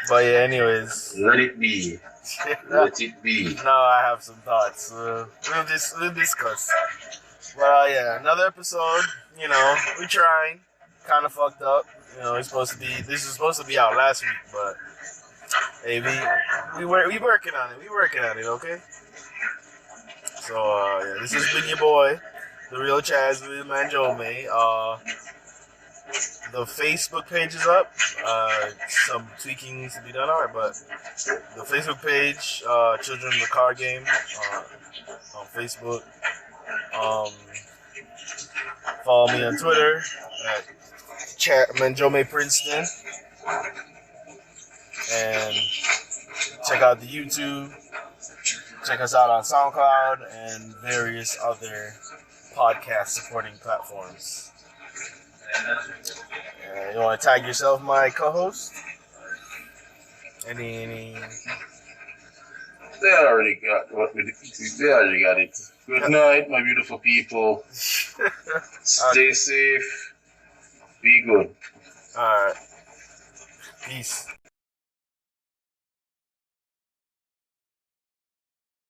But yeah, anyways. let it be. Let it be. No, I have some thoughts. We'll discuss. Well, yeah, another episode. You know, we trying. Kind of fucked up. You know, it's supposed to be. This is supposed to be out last week, but hey, we working on it. We working on it. Okay. So yeah, this has been your boy, the real Chaz with man Joe May. The Facebook page is up. Some tweaking needs to be done on it, but the Facebook page, Children of the Card Game, on Facebook. Follow me on Twitter at Manjome Princeton, and check out the YouTube. Check us out on SoundCloud and various other podcast supporting platforms. You want to tag yourself, my co-host? Any? They already got what we. They already got it. Good night, my beautiful people. Stay safe. Be good. All right. Peace.